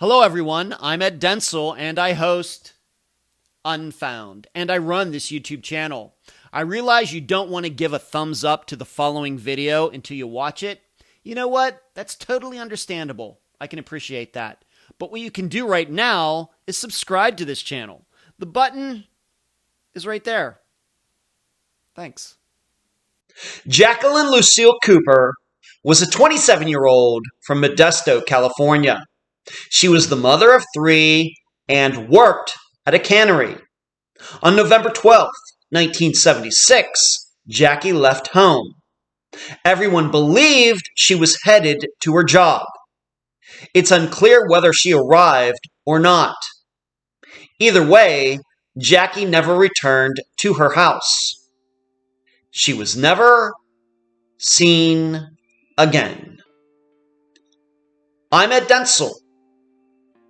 Hello, everyone. I'm Ed Densel, and I host Unfound, and I run this YouTube channel. I realize you don't want to give a thumbs up to the following video until you watch it. You know what? That's totally understandable. I can appreciate that. But what you can do right now is subscribe to this channel. The button is right there. Thanks. Jacqueline Lucille Cooper was a 27-year-old from Modesto, California. She was the mother of 3 and worked at a cannery. On November 12th, 1976, Jackie left home. Everyone believed she was headed to her job. It's unclear whether she arrived or not. Either way, Jackie never returned to her house. She was never seen again. I'm Ed Densel,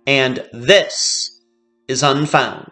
and this is Unfound.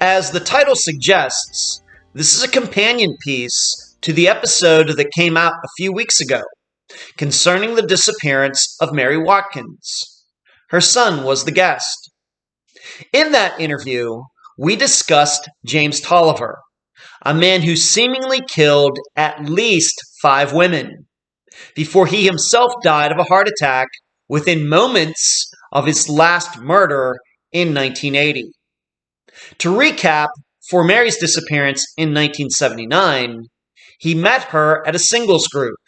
As the title suggests, this is a companion piece to the episode that came out a few weeks ago concerning the disappearance of Mary Watkins. Her son was the guest. In that interview, we discussed James Toliver, a man who seemingly killed at least 5 women before he himself died of a heart attack within moments of his last murder in 1980. To recap, for Mary's disappearance in 1979, he met her at a singles group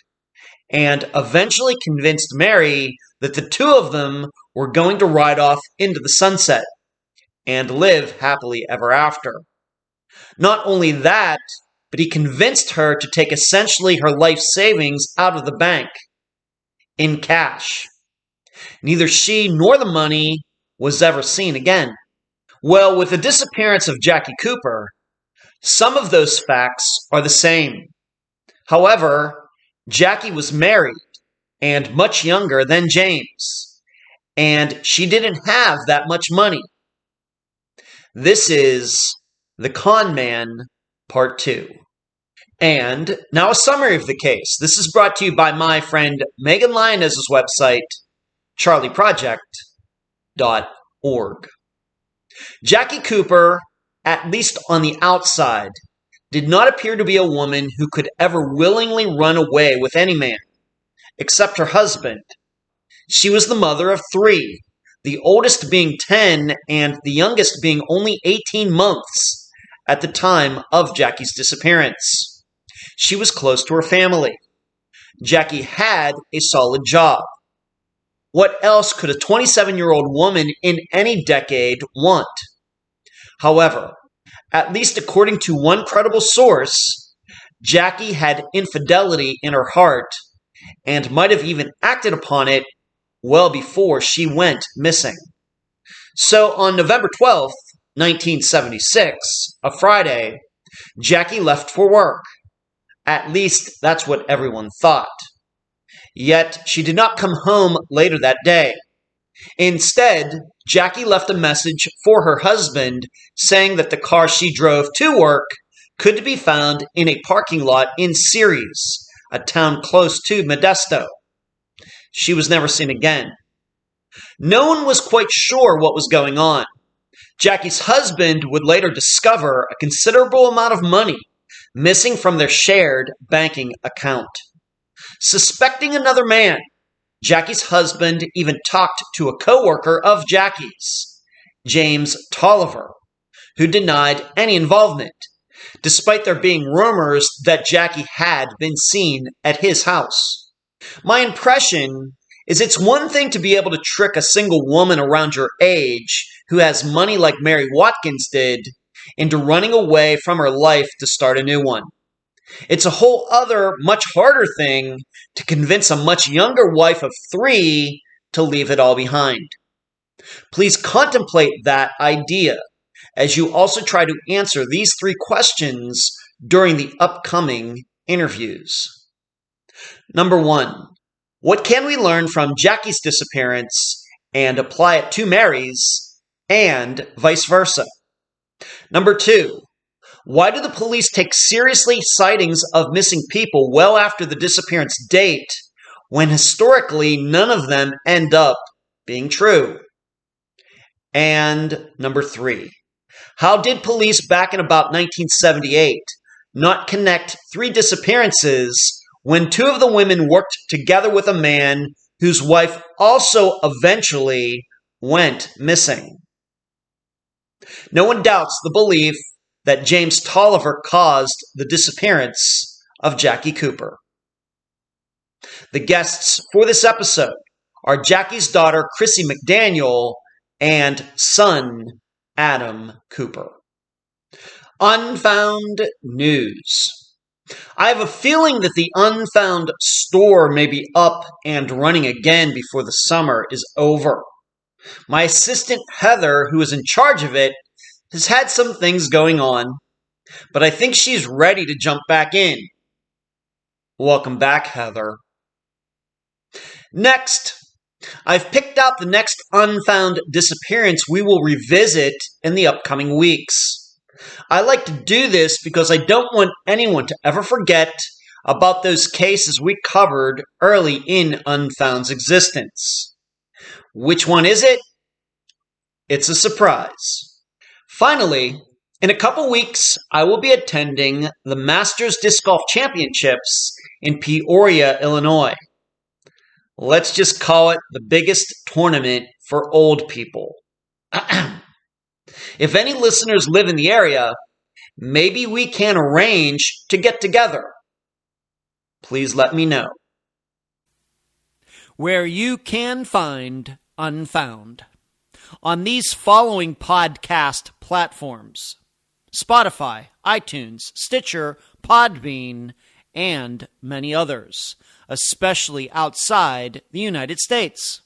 and eventually convinced Mary that the two of them were going to ride off into the sunset and live happily ever after. Not only that, but he convinced her to take essentially her life savings out of the bank in cash. Neither she nor the money was ever seen again. Well, with the disappearance of Jackie Cooper, some of those facts are the same. However, Jackie was married and much younger than James, and she didn't have that much money. This is The Con Man, Part 2. And now a summary of the case. This is brought to you by my friend Megan Lionez's website, charleyproject.org. Jackie Cooper, at least on the outside, did not appear to be a woman who could ever willingly run away with any man, except her husband. She was the mother of 3, the oldest being 10 and the youngest being only 18 months at the time of Jackie's disappearance. She was close to her family. Jackie had a solid job. What else could a 27-year-old woman in any decade want? However, at least according to one credible source, Jackie had infidelity in her heart and might have even acted upon it well before she went missing. So on November 12th, 1976, a Friday, Jackie left for work. At least that's what everyone thought. Yet, she did not come home later that day. Instead, Jackie left a message for her husband saying that the car she drove to work could be found in a parking lot in Ceres, a town close to Modesto. She was never seen again. No one was quite sure what was going on. Jackie's husband would later discover a considerable amount of money missing from their shared banking account. Suspecting another man, Jackie's husband even talked to a co-worker of Jackie's, James Toliver, who denied any involvement, despite there being rumors that Jackie had been seen at his house. My impression is it's one thing to be able to trick a single woman around your age who has money like Mary Watkins did into running away from her life to start a new one. It's a whole other, much harder thing to convince a much younger wife of 3 to leave it all behind. Please contemplate that idea as you also try to answer these 3 questions during the upcoming interviews. Number 1, what can we learn from Jackie's disappearance and apply it to Mary's, and vice versa? Number 2, why do the police take seriously sightings of missing people well after the disappearance date when historically none of them end up being true? And number 3, how did police back in about 1978 not connect 3 disappearances when 2 of the women worked together with a man whose wife also eventually went missing? No one doubts the belief that James Toliver caused the disappearance of Jackie Cooper. The guests for this episode are Jackie's daughter, Chrissy McDaniel, and son, Adam Cooper. Unfound news. I have a feeling that the Unfound store may be up and running again before the summer is over. My assistant, Heather, who is in charge of it, has had some things going on, but I think she's ready to jump back in. Welcome back, Heather. Next, I've picked out the next Unfound disappearance we will revisit in the upcoming weeks. I like to do this because I don't want anyone to ever forget about those cases we covered early in Unfound's existence. Which one is it? It's a surprise. Finally, in a couple weeks, I will be attending the Masters Disc Golf Championships in Peoria, Illinois. Let's just call it the biggest tournament for old people. If any listeners live in the area, maybe we can arrange to get together. Please let me know. Where you can find Unfound. On these following podcast platforms: Spotify, iTunes, Stitcher, Podbean, and many others, especially outside the United States.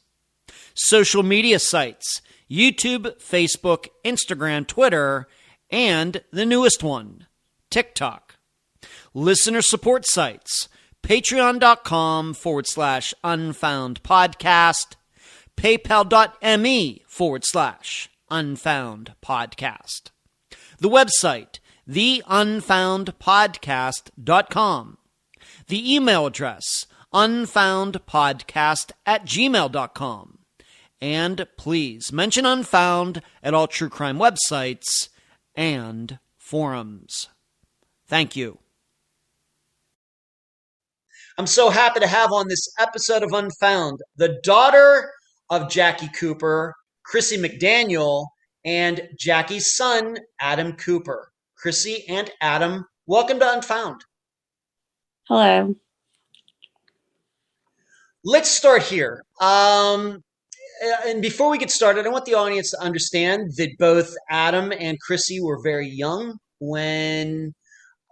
Social media sites: YouTube, Facebook, Instagram, Twitter, and the newest one, TikTok. Listener support sites: patreon.com/unfound podcast, paypal.me/unfound podcast. The website, theunfoundpodcast.com. The email address, unfoundpodcast@gmail.com. And please mention Unfound at all true crime websites and forums. Thank you. I'm so happy to have on this episode of Unfound the daughter of Jackie Cooper, Chrissy McDaniel, and Jackie's son, Adam Cooper. Chrissy and Adam, welcome to Unfound. Hello. Let's start here. And before we get started, I want the audience to understand that both Adam and Chrissy were very young when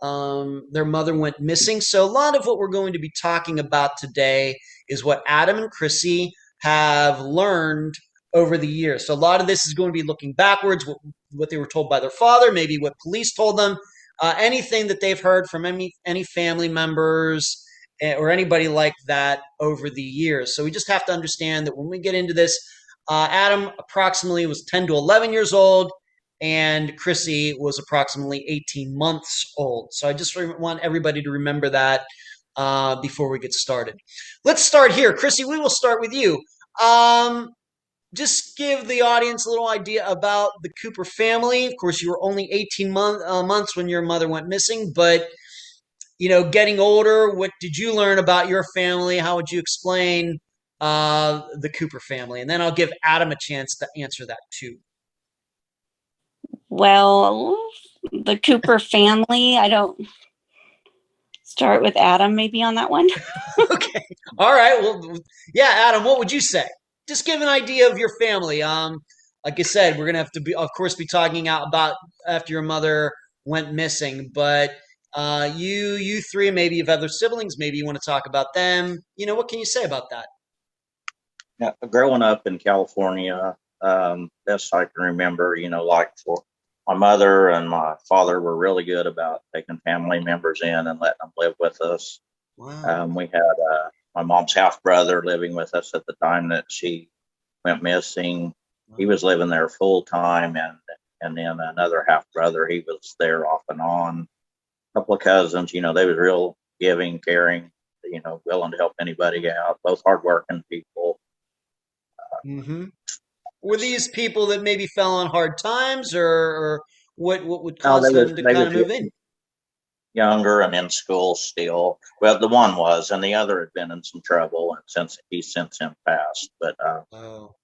their mother went missing. So a lot of what we're going to be talking about today is what Adam and Chrissy have learned over the years. So a lot of this is going to be looking backwards, what they were told by their father, maybe what police told them, anything that they've heard from any family members or anybody like that over the years. So we just have to understand that when we get into this, Adam approximately was 10 to 11 years old, and Chrissy was approximately 18 months old. So I just want everybody to remember that before we get started. Let's start here. Chrissy, we will start with you. Just give the audience a little idea about the Cooper family. Of course, you were only 18 months when your mother went missing, but getting older, what did you learn about your family? How would you explain the Cooper family? And then I'll give Adam a chance to answer that too. Well, the Cooper family, I don't start with Adam maybe on that one. Okay. All right. Well, yeah, Adam, what would you say? Just give an idea of your family. Like I said, we're going to have to of course, be talking about after your mother went missing, but You three, maybe you have other siblings. Maybe you want to talk about them. What can you say about that? Yeah, growing up in California, best I can remember, like for my mother and my father were really good about taking family members in and letting them live with us. Wow. We had my mom's half brother living with us at the time that she went missing. He was living there full time, and then another half brother, he was there off and on. A couple of cousins, they was real giving, caring, willing to help anybody out. Both hardworking people. Hmm. Were these people that maybe fell on hard times, or what would No, cause them to they kind was of move in? younger and in school still. Well, the one was, and the other had been in some trouble, and since him passed. But Oh,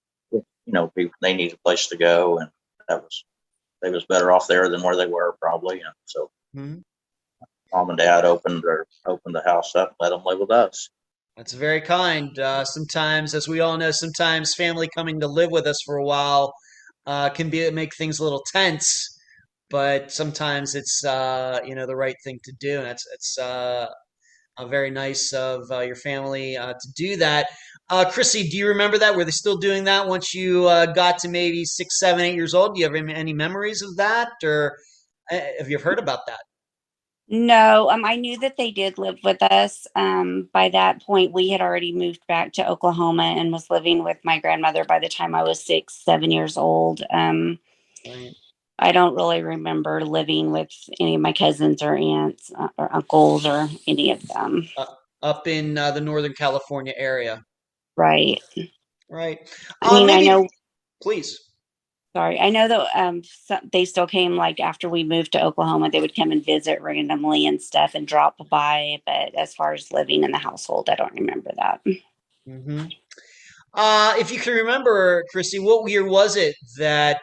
people, they needed a place to go, and that was they was better off there than where they were probably. And so mhm. mom and dad opened the house up, let them live with us. That's very kind. Sometimes, as we all know, sometimes family coming to live with us for a while can make things a little tense. But sometimes it's the right thing to do, and it's very nice of your family to do that. Chrissy, do you remember that? Were they still doing that once you got to maybe 6, 7, 8 years old? Do you have any memories of that, or have you heard about that? No, I knew that they did live with us. By that point, we had already moved back to Oklahoma and was living with my grandmother by the time I was 6, 7 years old. Right. I don't really remember living with any of my cousins or aunts or uncles or any of them. Uh, Up in the Northern California area, Right. right? I mean, I Maybe, know, please. sorry, I know that they still came like after we moved to Oklahoma, they would come and visit randomly and stuff and drop by. But as far as living in the household, I don't remember that. Hmm. If you can remember, Chrissy, what year was it that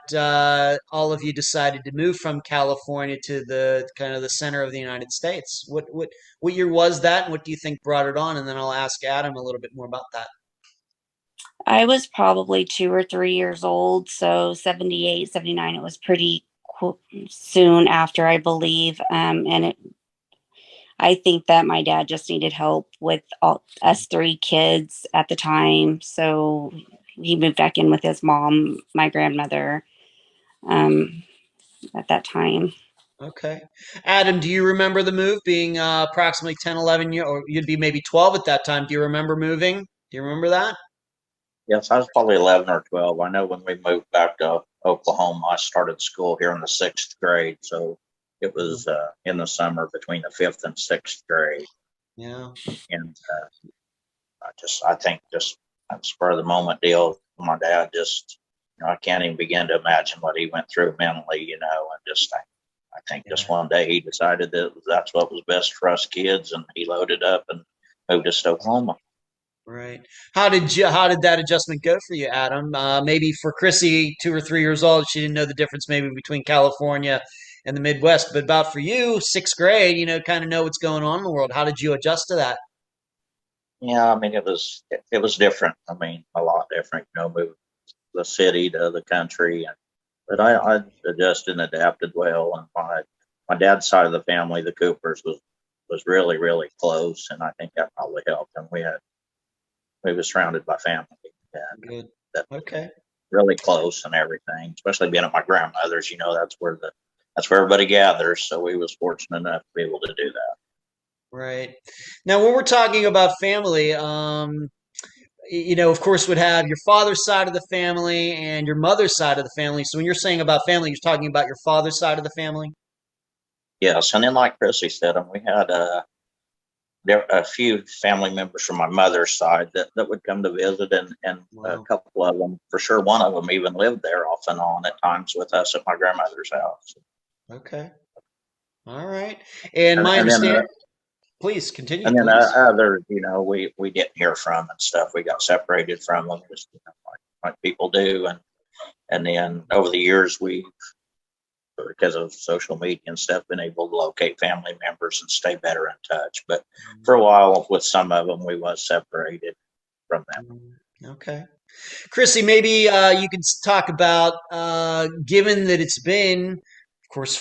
all of you decided to move from California to the kind of the center of the United States? What year was that, and what do you think brought it on? And then I'll ask Adam a little bit more about that. I was probably 2 or 3 years old. So 78, 79. It was pretty soon after, I believe. I think that my dad just needed help with all us three kids at the time. So he moved back in with his mom, my grandmother, um, at that time. Okay. Adam, do you remember the move being approximately 10, 11 years, or you'd be maybe 12 at that time? Do you remember moving? Do you remember that? Yes, I was probably 11 or 12. I know when we moved back to Oklahoma, I started school here in the sixth grade. So it Mhm. was in the summer between the fifth and sixth grade. Yeah. And I think just a spur of the moment deal. My dad just, I can't even begin to imagine what he went through mentally, and I think just Yeah. one day he decided that that's what was best for us kids, and he loaded up and moved us to Oklahoma. Right. How did that adjustment go for you, Adam? Maybe for Chrissy, 2 or 3 years old, she didn't know the difference maybe between California and the Midwest. But about for you, sixth grade, kind of know what's going on in the world. How did you adjust to that? Yeah, I mean it was different. I mean a lot different. Moving the city to the country, but Yeah. I adjusted and adapted well. And my dad's side of the family, the Coopers, was really really close, and I think that probably helped. And we were surrounded by family and Good. that Okay. really close and everything. Especially being at my grandmother's, that's where everybody gathers. So we was fortunate enough to be able to do that. Right. Now, when we're talking about family, of course, would have your father's side of the family and your mother's side of the family. So when you're saying about family, you're talking about your father's side of the family? Yes, and then like Chrissy said, we had there a few family members from my mother's side that would come to visit, and a Wow. couple of them, for sure, one of them even lived there off and on at times with us at my grandmother's house. Okay. All right. And And, my and then understand, please continue, and then please. others, we didn't hear from and stuff. We got separated from them, just like people do. And then over the years, we, because of social media and stuff, been able to locate family members and stay better in touch. But for a while, with some of them, we was separated from them. Okay. Chrissy, maybe you could talk about, given that it's been, of course,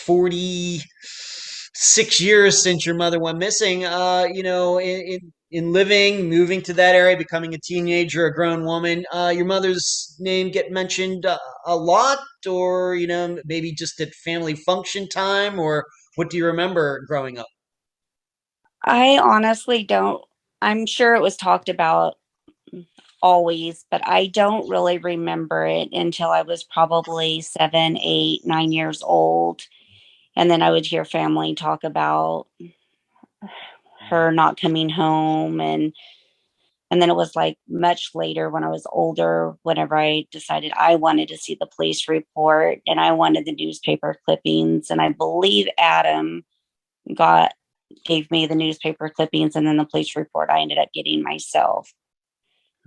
6 years since your mother went missing, in living, moving to that area, becoming a teenager, a grown woman, your mother's name get mentioned a lot, or, maybe just at family function time, or what do you remember growing up? I honestly don't. I'm sure it was talked about always, but I don't really remember it until I was probably 7, 8, 9 years old. And then I would hear family talk about her not coming home, and then it was like much later when I was older, whenever I decided I wanted to see the police report and I wanted the newspaper clippings. And I believe Adam got gave me the newspaper clippings, and then the police report I ended up getting myself.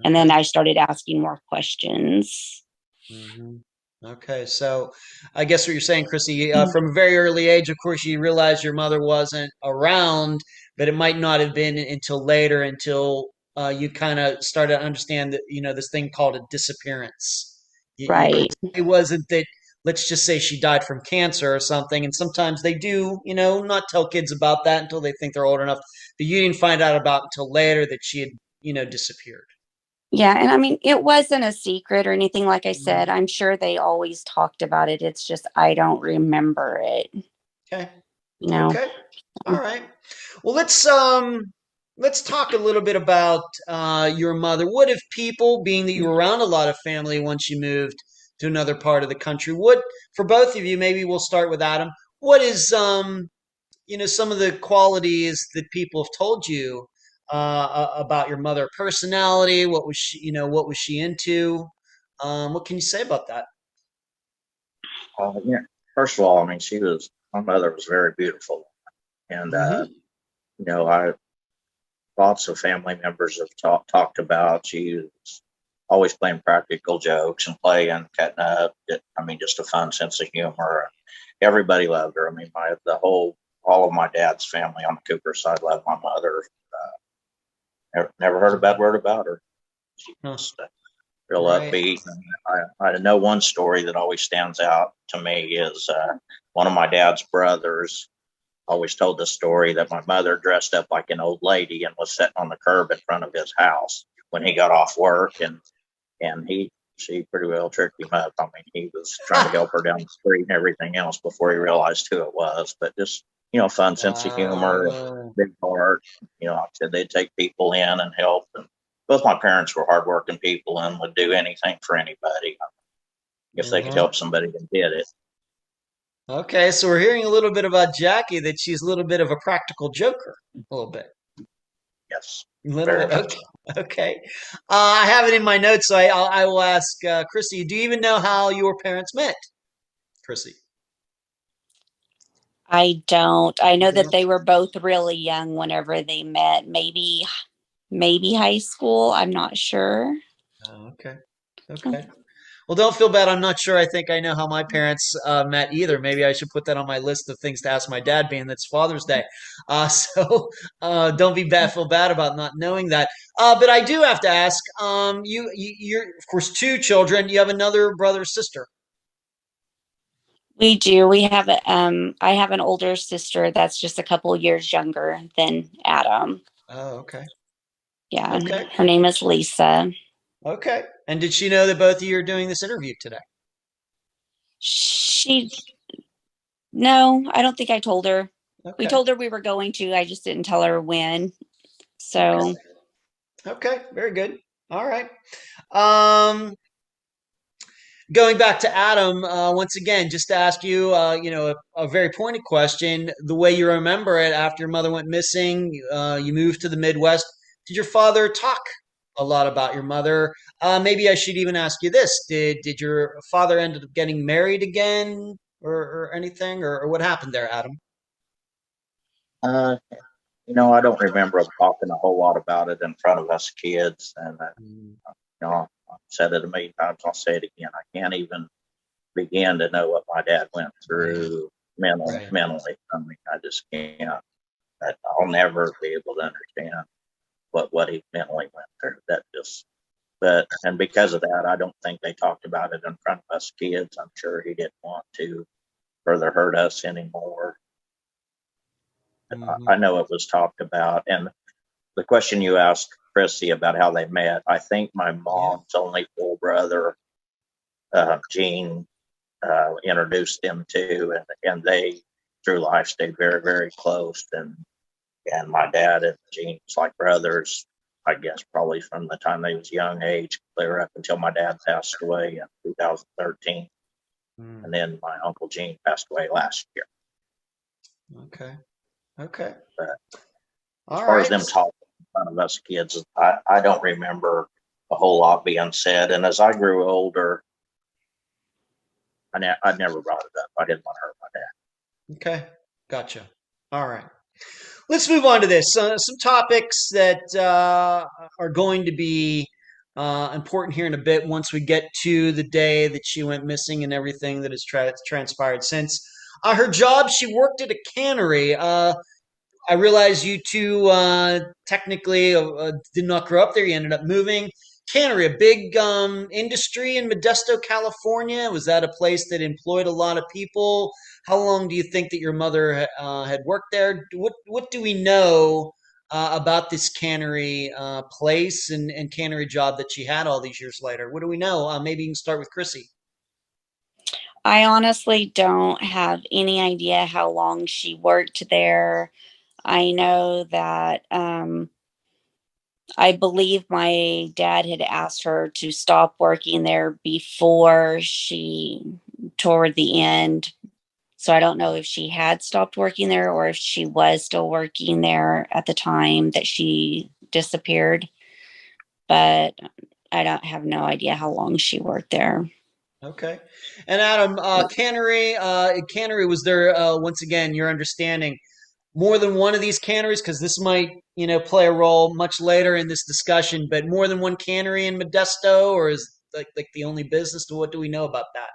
And then Okay. I started asking more questions. hmm Okay, so I guess what you're saying, Chrissy, from a very early age, of course, you realized your mother wasn't around, but it might not have been until later, until you kind of started to understand that, this thing called a disappearance. Right. It wasn't that, let's just say she died from cancer or something, and sometimes they do, not tell kids about that until they think they're old enough, but you didn't find out about until later that she had, disappeared. Yeah. And I mean, it wasn't a secret or anything. Like I said, Mhm. I'm sure they always talked about it. It's just I don't remember it, Okay. you know. Okay. All right. Well, let's talk a little bit about your mother. What if people, being that you were around a lot of family once you moved to another part of the country, what for both of you, maybe we'll start with Adam. What is some of the qualities that people have told you about your mother? Personality, what was she, what was she into? What can you say about that? Yeah. First of all, I mean, my mother was very beautiful. And, Hmm. I lots of family members have talked about she was always playing practical jokes and playing, cutting up. I mean, just a fun sense of humor. Everybody loved her. I mean, all of my dad's family on the Cooper side loved my mother. Never heard a bad word about her. She Huh. was real Right. upbeat. And I know one story that always stands out to me is one of my dad's brothers always told the story that my mother dressed up like an old lady and was sitting on the curb in front of his house when he got off work, and she pretty well tricked him up. I mean, he was trying to help her down the street and everything else before he realized who it was. But just fun sense of humor, Wow. big heart. Like I said, they'd take people in and help. And both my parents were hardworking people and would do anything for anybody if they could Uh-huh. help somebody. They did it. Okay, so we're hearing a little bit about Jackie, that she's a little bit of a practical joker. A little bit. Yes, A little very bit. much. Okay. Okay. I have it in my notes, so I will ask Chrissy, do you even know how your parents met? Chrissy. I don't. I know You that don't? they were both really young whenever they met. Maybe high school. I'm not sure. Oh, okay. Okay. Well, don't feel bad. I'm not sure. I think I know how my parents met either. Maybe I should put that on my list of things to ask my dad, being that's Father's Day. So don't be bad. Feel bad about not knowing that. But I do have to ask. You're of course two children. You have another brother or sister. We do. We have I have an older sister that's just a couple years younger than Adam. Oh, okay. Yeah. Okay. Her name is Lisa. Okay. And did she know that both of you are doing this interview today? She No, I don't think I told her. We Okay. told her we were going to. I just didn't tell her when. Okay. So Okay. Very good. All right. Um, Going back to Adam, once again, just to ask you, a very pointed question. The way you remember it after your mother went missing, you moved to the Midwest. Did your father talk a lot about your mother? Maybe I should even ask you this: Did your father end up getting married again, or anything, or what happened there, Adam? Uh, I don't remember talking a whole lot about it in front of us kids. And, Mm. I've said it a million times. I'll say it again. I can't even begin to know what my dad went Right. through Right. mentally. I mean, I just can't. I'll never be able to understand what he mentally went through. And because of that, I don't think they talked about it in front of us kids. I'm sure he didn't want to further hurt us anymore. Mm-hmm. I know it was talked about. And the question you asked Chrissy about how they met, I think my mom's only full brother, Gene, introduced them to, and they through life stayed very, very close. And my dad and Gene was like brothers, I guess, probably from the time they was young age, clear up until my dad passed away in 2013. And then my uncle Gene passed away last year. Okay. Okay. But All as far right. as them talking in front of us kids, I don't remember a whole lot being said. And as I grew older, I never brought it up. I didn't want to hurt my dad. Okay. Gotcha. All right. Let's move on to this. Some topics that are going to be important here in a bit once we get to the day that she went missing and everything that has transpired since. Her job, she worked at a cannery. I realize you two technically did not grow up there. You ended up moving. Cannery, a big industry in Modesto, California. Was that a place that employed a lot of people? How long do you think that your mother had worked there? What do we know about this cannery place and cannery job that she had all these years later? What do we know? Maybe you can start with Chrissy. I honestly don't have any idea how long she worked there. I know that I believe my dad had asked her to stop working there before toward the end. So I don't know if she had stopped working there or if she was still working there at the time that she disappeared. But I don't have no idea how long she worked there. Okay. And Adam, cannery, was there, once again, your understanding, more than one of these canneries? Because this might, play a role much later in this discussion, but more than one cannery in Modesto, or is like the only business? What do we know about that?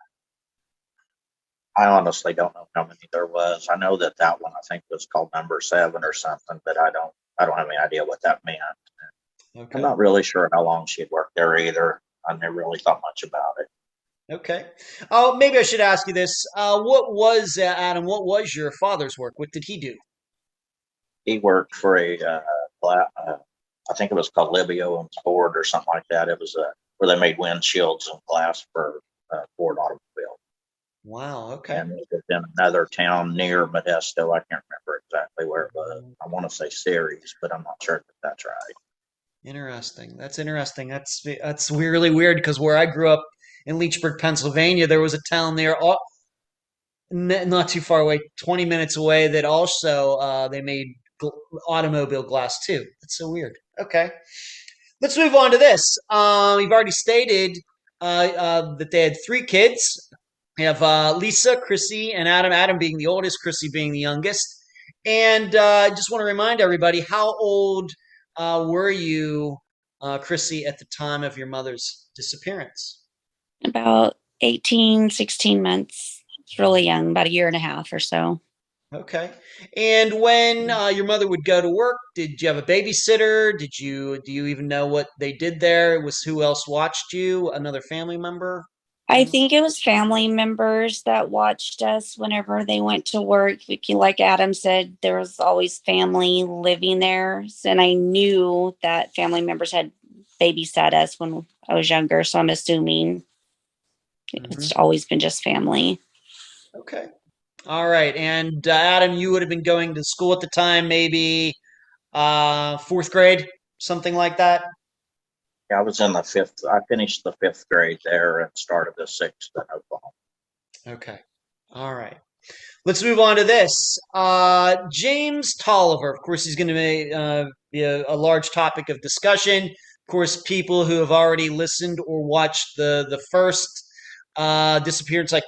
I honestly don't know how many there was. I know that one I think was called number 7 or something, but I don't have any idea what that meant. Okay. I'm not really sure how long she had worked there either. I never really thought much about it. Okay. Oh, maybe I should ask you this. Adam, what was your father's work? What did he do? He worked for I think it was called Livio and Ford or something like that. It was where they made windshields and glass for Ford automobile. Wow. Okay. And it was in another town near Modesto. I can't remember exactly where it was. I want to say Ceres, but I'm not sure that that's right. Interesting. That's interesting. That's really weird because where I grew up in Leechburg, Pennsylvania, there was a town there, not too far away, 20 minutes away, that also they made automobile glass too. That's so weird. Okay. Let's move on to this. You've already stated that they had 3 kids. We have Lisa, Chrissy, and Adam. Adam being the oldest, Chrissy being the youngest. And I just want to remind everybody, how old were you, Chrissy, at the time of your mother's disappearance? About 18, 16 months. It's really young, about a year and a half or so. Okay. And when your mother would go to work, did you have a babysitter? Do you even know what they did there? Who else watched you? Another family member? I think it was family members that watched us whenever they went to work. Like Adam said, there was always family living there. And I knew that family members had babysat us when I was younger. So I'm assuming it's always been just family. Okay. All right. And Adam, you would have been going to school at the time, maybe 4th grade, something like that? Yeah, I was in the 5th. I finished the 5th grade there and started the 6th in Oklahoma. Okay. All right. Let's move on to this. James Toliver, of course, he's going to be a large topic of discussion. Of course, people who have already listened or watched the first disappearance I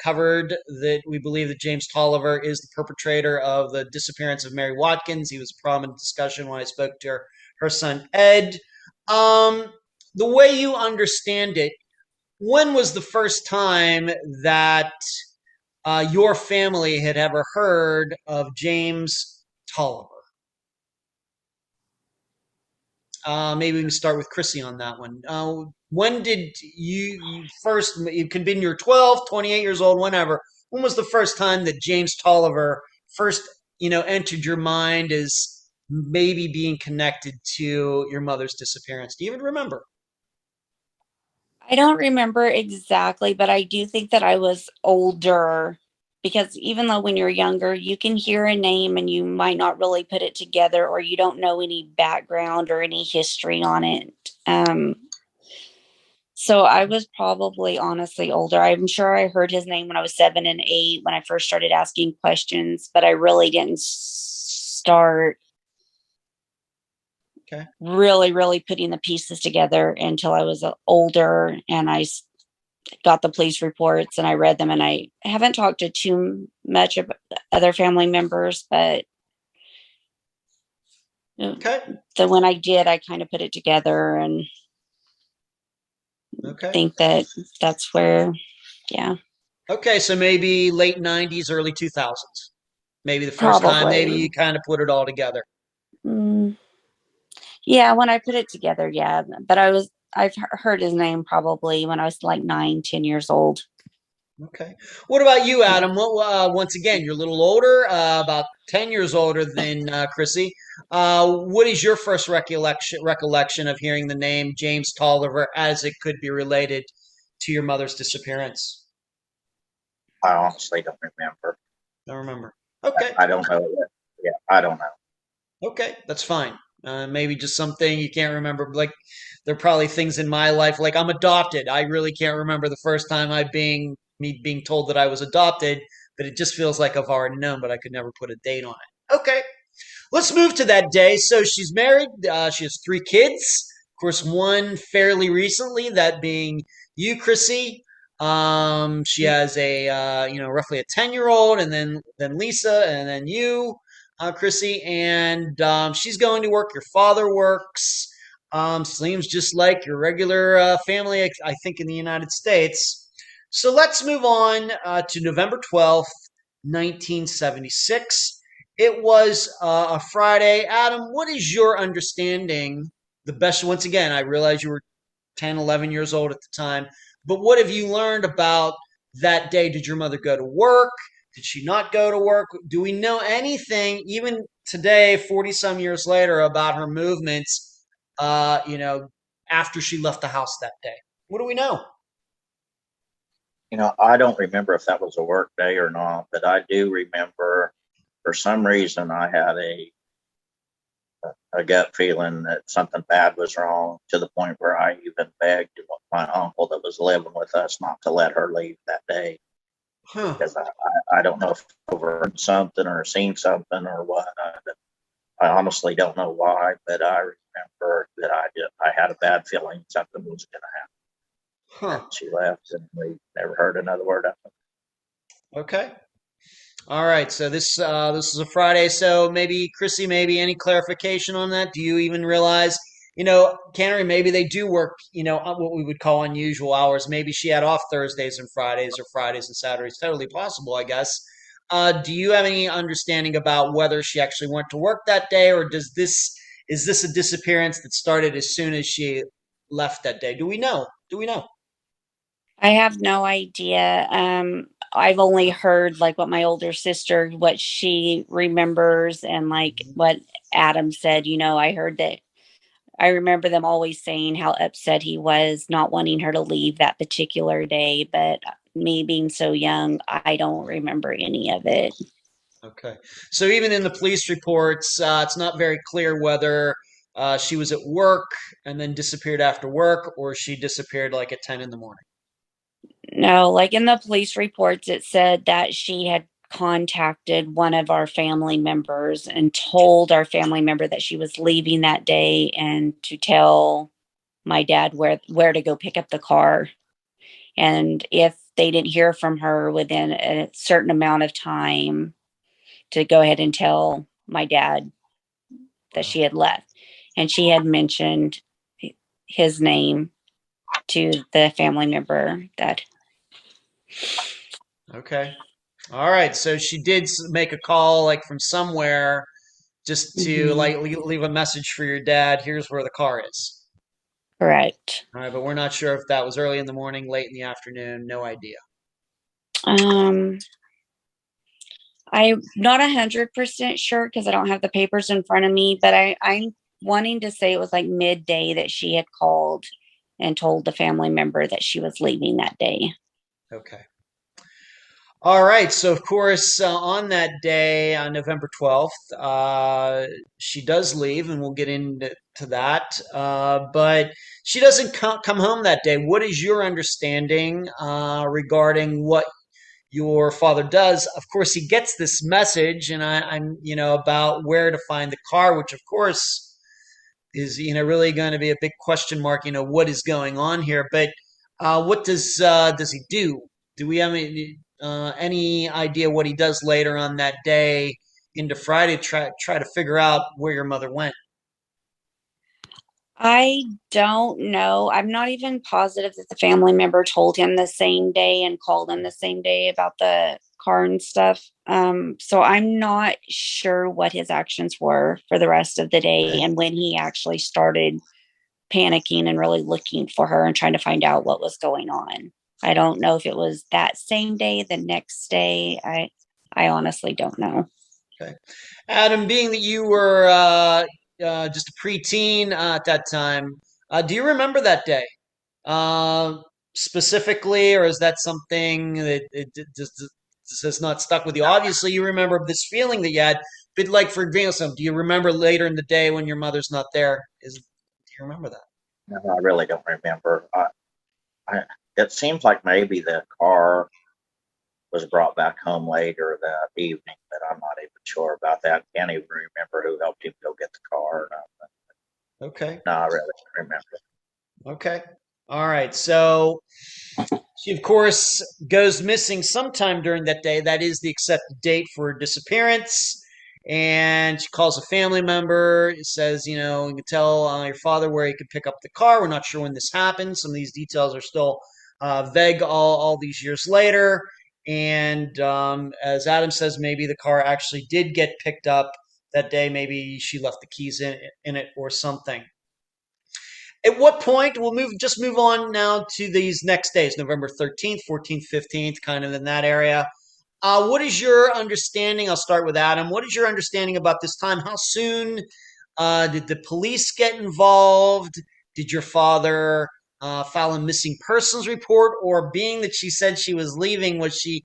covered, that we believe that James Toliver is the perpetrator of the disappearance of Mary Watkins. He was a prominent discussion when I spoke to her son, Ed. The way you understand it, when was the first time that your family had ever heard of James Toliver? Maybe we can start with Chrissy on that one. When did you first, it could be when you were 12, 28 years old, whenever, when was the first time that James Toliver first entered your mind as maybe being connected to your mother's disappearance? Do you even remember? I don't remember exactly, but I do think that I was older because even though when you're younger, you can hear a name and you might not really put it together or you don't know any background or any history on it. So I was probably honestly older. I'm sure I heard his name when I was 7 and 8 when I first started asking questions, but I really didn't start Okay. really putting the pieces together until I was older and got the police reports and I read them, and I haven't talked to too much of other family members, but Okay. the when I did, I kind of put it together and Okay. think that that's where, yeah, Okay, so maybe late 90s, early 2000s. Maybe the first time maybe probably. you kind of put it all together. Mm, yeah, when I put it together, yeah. But I've heard his name probably when I was like 9, 10 years old. Okay. What about you, Adam? Once again, you're a little older, about 10 years older than Chrissy. What is your first recollection of hearing the name James Toliver as it could be related to your mother's disappearance? I honestly don't remember. Don't remember. Okay. I don't know. Yeah, I don't know. Okay, that's fine. Maybe just something you can't remember. Like, there are probably things in my life, like I'm adopted. I really can't remember the first time me being told that I was adopted, but it just feels like I've already known, but I could never put a date on it. Okay, let's move to that day. So she's married. She has 3 kids. Of course, one fairly recently, that being you, Chrissy. She has a roughly a 10-year-old, and then Lisa, and then you, Chrissy, and she's going to work. Your father works. Seems just like your regular family, I think, in the United States. So let's move on to November 12th, 1976. It was a Friday. Adam, what is your understanding? The best, once again, I realize you were 10, 11 years old at the time, but what have you learned about that day? Did your mother go to work? Did she not go to work? Do we know anything, even today, 40 some years later, about her movements, after she left the house that day? What do we know? I don't remember if that was a work day or not, but I do remember for some reason I had a gut feeling that something bad was wrong, to the point where I even begged my uncle that was living with us not to let her leave that day, Huh. because I don't know if I overheard something or seen something or what. I honestly don't know why, but I remember that I had a bad feeling something was going to happen. Huh. And she left, and we never heard another word of it. Okay. All right, so this is a Friday, so maybe Chrissy, maybe any clarification on that? Do you even realize, cannery, maybe they do work, what we would call unusual hours. Maybe she had off Thursdays and Fridays, or Fridays and Saturdays. Totally possible, I guess. Do you have any understanding about whether she actually went to work that day, or is this a disappearance that started as soon as she left that day? Do we know? Do we know? I have no idea. I've only heard like what my older sister, what she remembers, and like what Adam said. I heard that. I remember them always saying how upset he was not wanting her to leave that particular day. But me being so young, I don't remember any of it. Okay. So even in the police reports, it's not very clear whether she was at work and then disappeared after work, or she disappeared like at 10 in the morning. No, like in the police reports, it said that she had contacted one of our family members and told our family member that she was leaving that day and to tell my dad where to go pick up the car. And if they didn't hear from her within a certain amount of time, to go ahead and tell my dad that Wow. she had left. And she had mentioned his name to the family member that. Okay. All right. So she did make a call, like from somewhere, just to Mhm, like leave a message for your dad. Here's where the car is. correct. All right, but we're not sure if that was early in the morning, late in the afternoon. No idea. Um, I'm not 100% sure because I don't have the papers in front of me, but I'm wanting to say it was like midday that she had called and told the family member that she was leaving that day. Okay. All right. So, of course, on that day, on November 12th, she does leave, and we'll get into that. But she doesn't come home that day. What is your understanding regarding what your father does? Of course, he gets this message, and I'm, about where to find the car, which, of course, is, really going to be a big question mark. What is going on here? But what does he do? Do we have any idea what he does later on that day into Friday? Try to figure out where your mother went. I don't know. I'm not even positive that the family member told him the same day and called him the same day about the car and stuff. So I'm not sure what his actions were for the rest of the day and when he actually started panicking and really looking for her and trying to find out what was going on. I don't know if it was that same day, the next day. I honestly don't know. Okay. Adam, being that you were just a preteen at that time, do you remember that day uh, specifically, or is that something that just has not stuck with you? Obviously, you remember this feeling that you had, but like for example, do you remember later in the day when your mother's not there? Do you remember that? No, I really don't remember. It seems like maybe the car was brought back home later that evening, but I'm not even sure about that. Can't even remember who helped him go get the car. Okay. No, I really don't remember. Okay. All right. So she, of course, goes missing sometime during that day. That is the accepted date for her disappearance. And she calls a family member, says, you can tell your father where he could pick up the car. We're not sure when this happened. Some of these details are still vague all these years later. And as Adam says, maybe the car actually did get picked up that day. Maybe she left the keys in it or something. At what point we'll move on now to these next days, November 13th, 14th, 15th, kind of in that area. What is your understanding? I'll start with Adam. What is your understanding about this time? How soon did the police get involved? Did your father file a missing persons report? Or being that she said she was leaving, was she,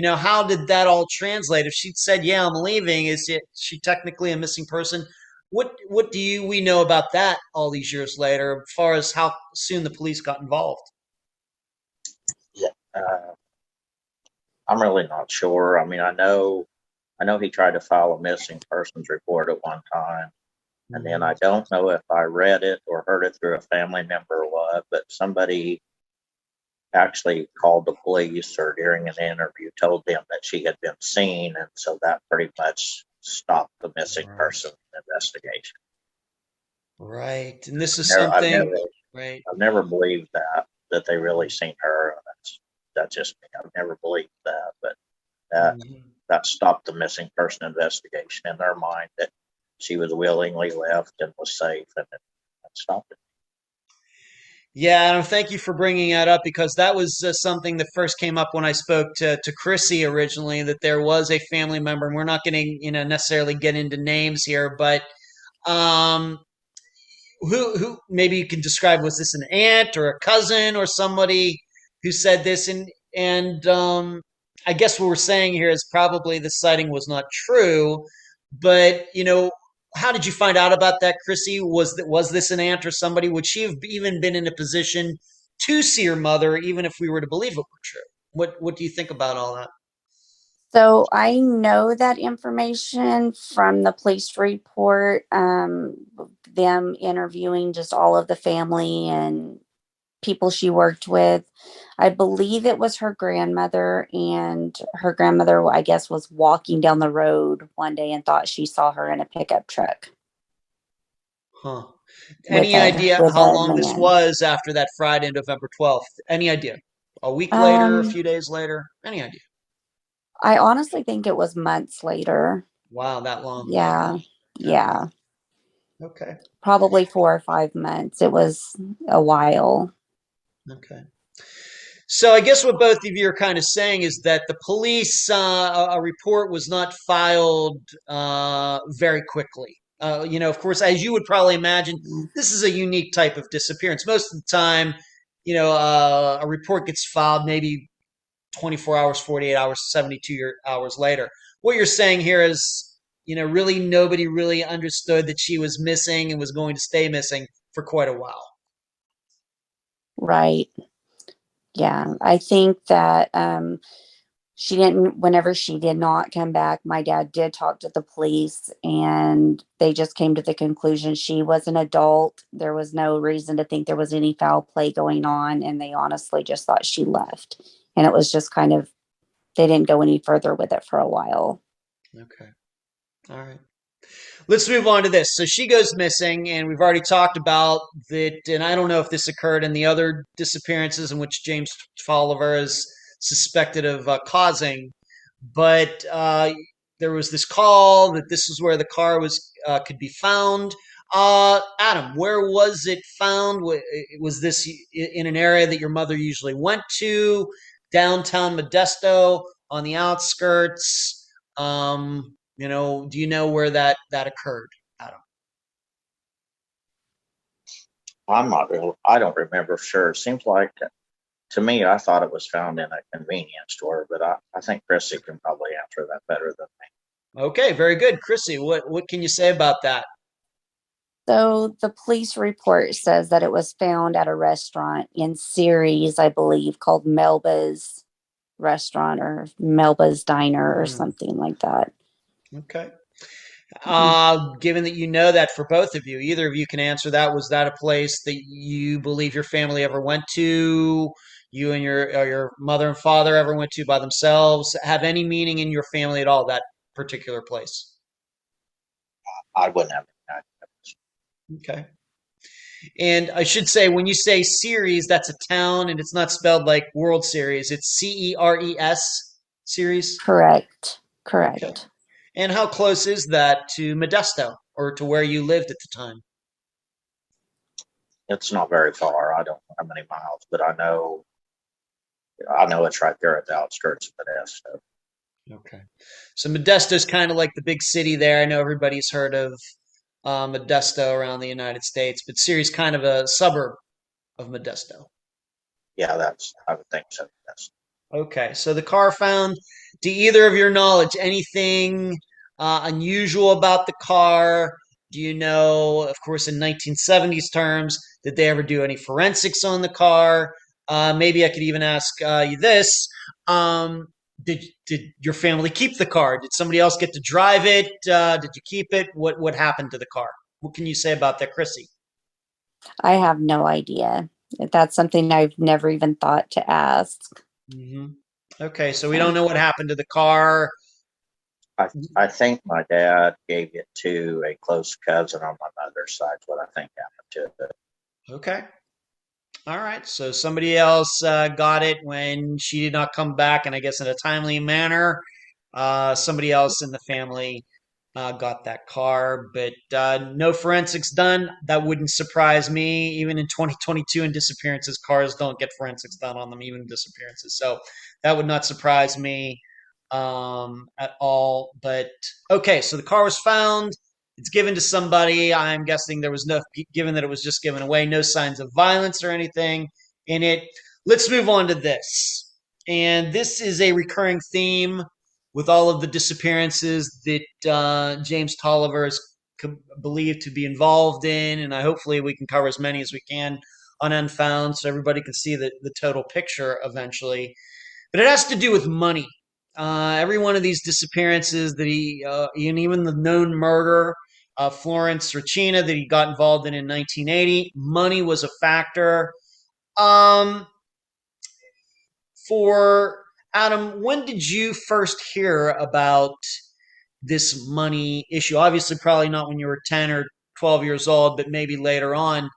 how did that all translate? If she'd said, yeah, I'm leaving, is she technically a missing person? What do we know about that all these years later, as far as how soon the police got involved? Yeah, I'm really not sure. I mean, I know he tried to file a missing persons report at one time, and then I don't know if I read it or heard it through a family member or what, but somebody actually called the police or during an interview told them that she had been seen, and so that pretty much stopped the missing person investigation. Right, and this is I've something. never, Right. I've never believed that they really seen her. That's just me. I've never believed that, but that stopped the missing person investigation in their mind, that she was willingly left and was safe, and that stopped it. Yeah, Adam, thank you for bringing that up, because that was something that first came up when I spoke to Chrissy originally, that there was a family member, and we're not going to necessarily get into names here, but um, who maybe you can describe, was this an aunt or a cousin or somebody who said this? And I guess what we're saying here is probably the sighting was not true, but how did you find out about that, Chrissy? Was this an aunt or somebody? Would she have even been in a position to see her mother, even if we were to believe it were true? What do you think about all that? So I know that information from the police report, them interviewing just all of the family and people she worked with. I believe it was her grandmother, and her grandmother, I guess, was walking down the road one day and thought she saw her in a pickup truck. Huh. Any idea how long this was after that Friday, November 12th? Any idea? A week later, a few days later? Any idea? I honestly think it was months later. Wow, that long. Yeah. Yeah. Okay. Probably 4 or 5 months. It was a while. Okay. So I guess what both of you are kind of saying is that the police, a report was not filed very quickly. Of course, as you would probably imagine, Mhm. this is a unique type of disappearance. Most of the time, a report gets filed maybe 24 hours, 48 hours, 72 hours later. What you're saying here is, really nobody really understood that she was missing and was going to stay missing for quite a while. Right. Yeah. I think that whenever she did not come back, my dad did talk to the police and they just came to the conclusion she was an adult. There was no reason to think there was any foul play going on. And they honestly just thought she left. And it was just kind of, they didn't go any further with it for a while. Okay. All right. Let's move on to this. So she goes missing, and we've already talked about that. And I don't know if this occurred in the other disappearances in which James Toliver is suspected of causing, but there was this call that this is where the car was could be found. Adam, where was it found? Was this in an area that your mother usually went to? Downtown Modesto, on the outskirts? Do you know where that occurred, Adam? I'm not real. I don't remember for sure. It seems like to me, I thought it was found in a convenience store, but I think Chrissy can probably answer that better than me. Okay, very good, Chrissy. What can you say about that? So the police report says that it was found at a restaurant in Ceres, I believe, called Melba's Restaurant or Melba's Diner or something like that. Okay. Mhm. Given that you know that for both of you, either of you can answer that. Was that a place that you believe your family ever went to? You and your mother and father ever went to by themselves? Have any meaning in your family at all, that particular place? I wouldn't have. Okay. And I should say, when you say series, that's a town, and it's not spelled like World Series. It's Ceres series. Correct. Okay. Correct. And how close is that to Modesto or to where you lived at the time? It's not very far. I don't know how many miles, but I know it's right there at the outskirts of Modesto. Okay. So Modesto's kind of like the big city there. I know everybody's heard of Modesto around the United States, but Ceres kind of a suburb of Modesto. Yeah, I would think so. Yes. Okay, so the car found, to either of your knowledge, anything unusual about the car? Do you know, of course, in 1970s terms, did they ever do any forensics on the car? Maybe I could even ask you this. Um, did your family keep the car? Did somebody else get to drive it? Did you keep it? What happened to the car? What can you say about that, Chrissy? I have no idea. That's something I've never even thought to ask. Hmm. Okay, so we don't So, know what happened to the car. I think my dad gave it to a close cousin on my mother's side. What I think happened to it. Okay. All right. So somebody else got it when she did not come back, and I guess in a timely manner. Somebody else in the family got that car, but no forensics done. That wouldn't surprise me. Even in 2022 in disappearances, cars don't get forensics done on them, even in disappearances. So that would not surprise me at all. But okay, so the car was found. It's given to somebody. I'm guessing there was no, given that it was just given away, no signs of violence or anything in it. Let's move on to this. And this is a recurring theme with all of the disappearances that James Toliver is believed to be involved in. And hopefully we can cover as many as we can on Unfound so everybody can see the total picture eventually. But it has to do with money. Every one of these disappearances that and even the known murder of Florence Ricina that he got involved in 1980, money was a factor. Um, for Adam, when did you first hear about this money issue? Obviously, probably not when you were 10 or 12 years old, but maybe later on.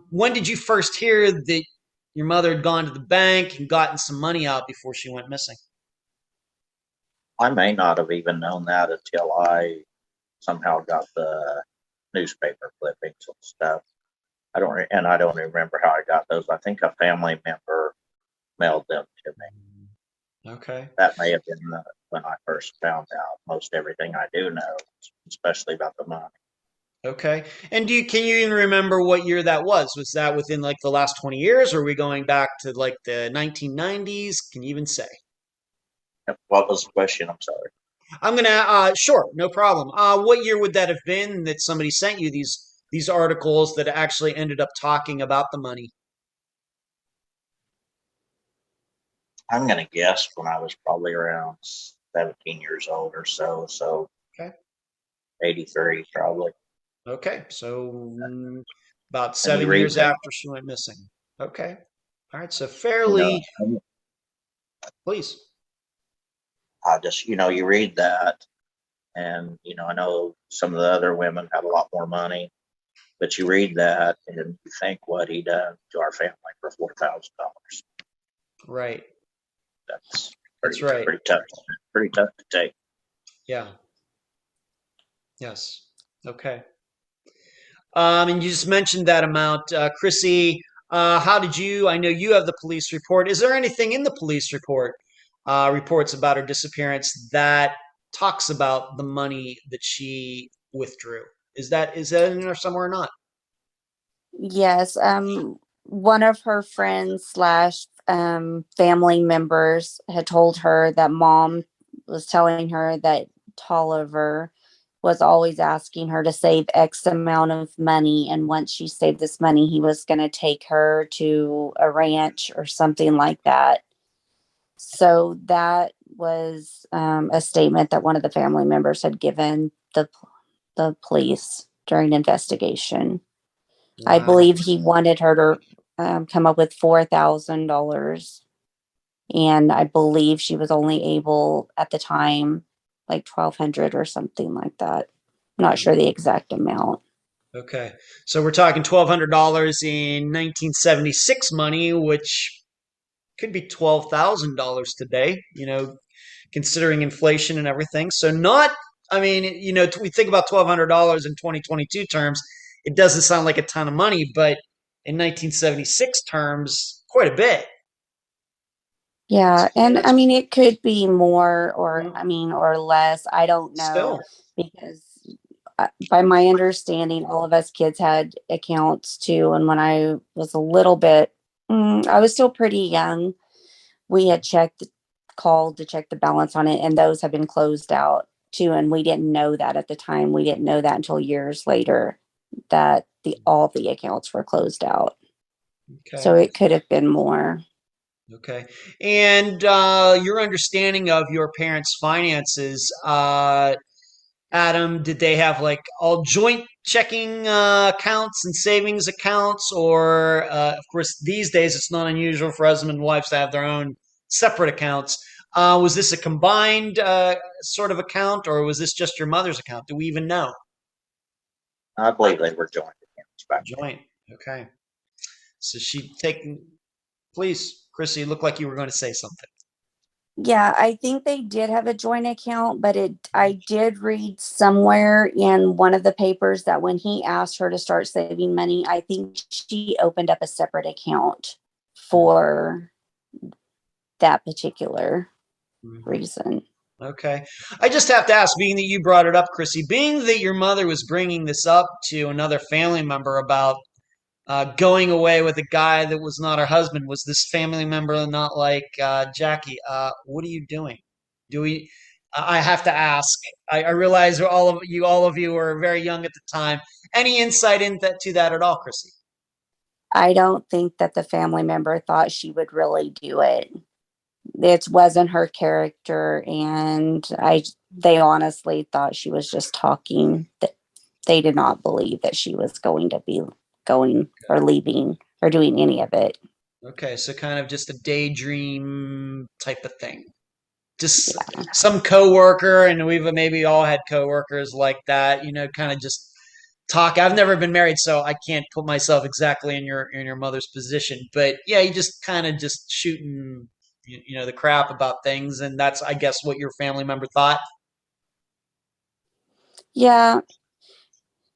When did you first hear that your mother had gone to the bank and gotten some money out before she went missing? I may not have even known that until I somehow got the newspaper clippings and stuff. I don't remember how I got those. I think a family member mailed them to me. Okay. That may have been when I first found out most everything I do know, especially about the money. Okay. And can you even remember what year that was? Was that within like the last 20 years, or are we going back to like the 1990s? Can you even say? What was the question? I'm sorry. I'm gonna sure, no problem. What year would that have been that somebody sent you these articles that actually ended up talking about the money? I'm going to guess when I was probably around 17 years old or so. So Okay. 83 probably. Okay. So about And you 7 read years that, after she went missing. Okay. All right. So fairly, please. you read that, and I know some of the other women have a lot more money, but you read that and you think what he done to our family for $4,000. Right. That's That's right. pretty tough. Pretty tough to take. Yeah. Yes. Okay. And you just mentioned that amount, Chrissy. How did you? I know you have the police report. Is there anything in the police report, reports about her disappearance that talks about the money that she withdrew? Is that in there somewhere or not? Yes. One of her friends slash family members had told her that mom was telling her that Toliver was always asking her to save X amount of money. And once she saved this money, he was going to take her to a ranch or something like that. So that was a statement that one of the family members had given the police during investigation. I Wow. believe he wanted her to come up with $4,000, and I believe she was only able at the time like 1,200 or something like that. I'm not sure the exact amount. Okay. So we're talking $1,200 in 1976 money, which could be $12,000 today, considering inflation and everything. So not, I mean, we think about $1,200 in 2022 terms, it doesn't sound like a ton of money, but in 1976 terms, quite a bit. Yeah, and I That's mean it could be more or less. I don't know still. because by my understanding, all of us kids had accounts too. And when I was a little bit, I was still pretty young. We had called to check the balance on it, and those have been closed out too. And we didn't know that at the time. We didn't know that until years later that all the accounts were closed out. Okay. So it could have been more. Okay. And your understanding of your parents' finances, Adam, did they have like all joint checking accounts and savings accounts? Or, of course, these days it's not unusual for husband and wives to have their own separate accounts. Was this a combined sort of account, or was this just your mother's account? Do we even know? I believe they were joint accounts back then. Joint. Okay. So she'd taken, please, Chrissy, you look like you were going to say something. Yeah, I think they did have a joint account, but I did read somewhere in one of the papers that when he asked her to start saving money, I think she opened up a separate account for that particular reason. Okay. I just have to ask, being that you brought it up, Chrissy, being that your mother was bringing this up to another family member about going away with a guy that was not her husband, was this family member not like, Jackie, what are you doing? Do we? I have to ask. I realize all of you were very young at the time. Any insight into that at all, Chrissy? I don't think that the family member thought she would really do it. It wasn't her character, and they honestly thought she was just talking. That they did not believe that she was going to be going or leaving or doing any of it. Okay, so kind of just a daydream type of thing. Just Yeah. some coworker, and we've maybe all had coworkers like that, kind of just talk. I've never been married, so I can't put myself exactly in your mother's position. But yeah, you just kind of just shooting, the crap about things, and that's, I guess, what your family member thought. Yeah.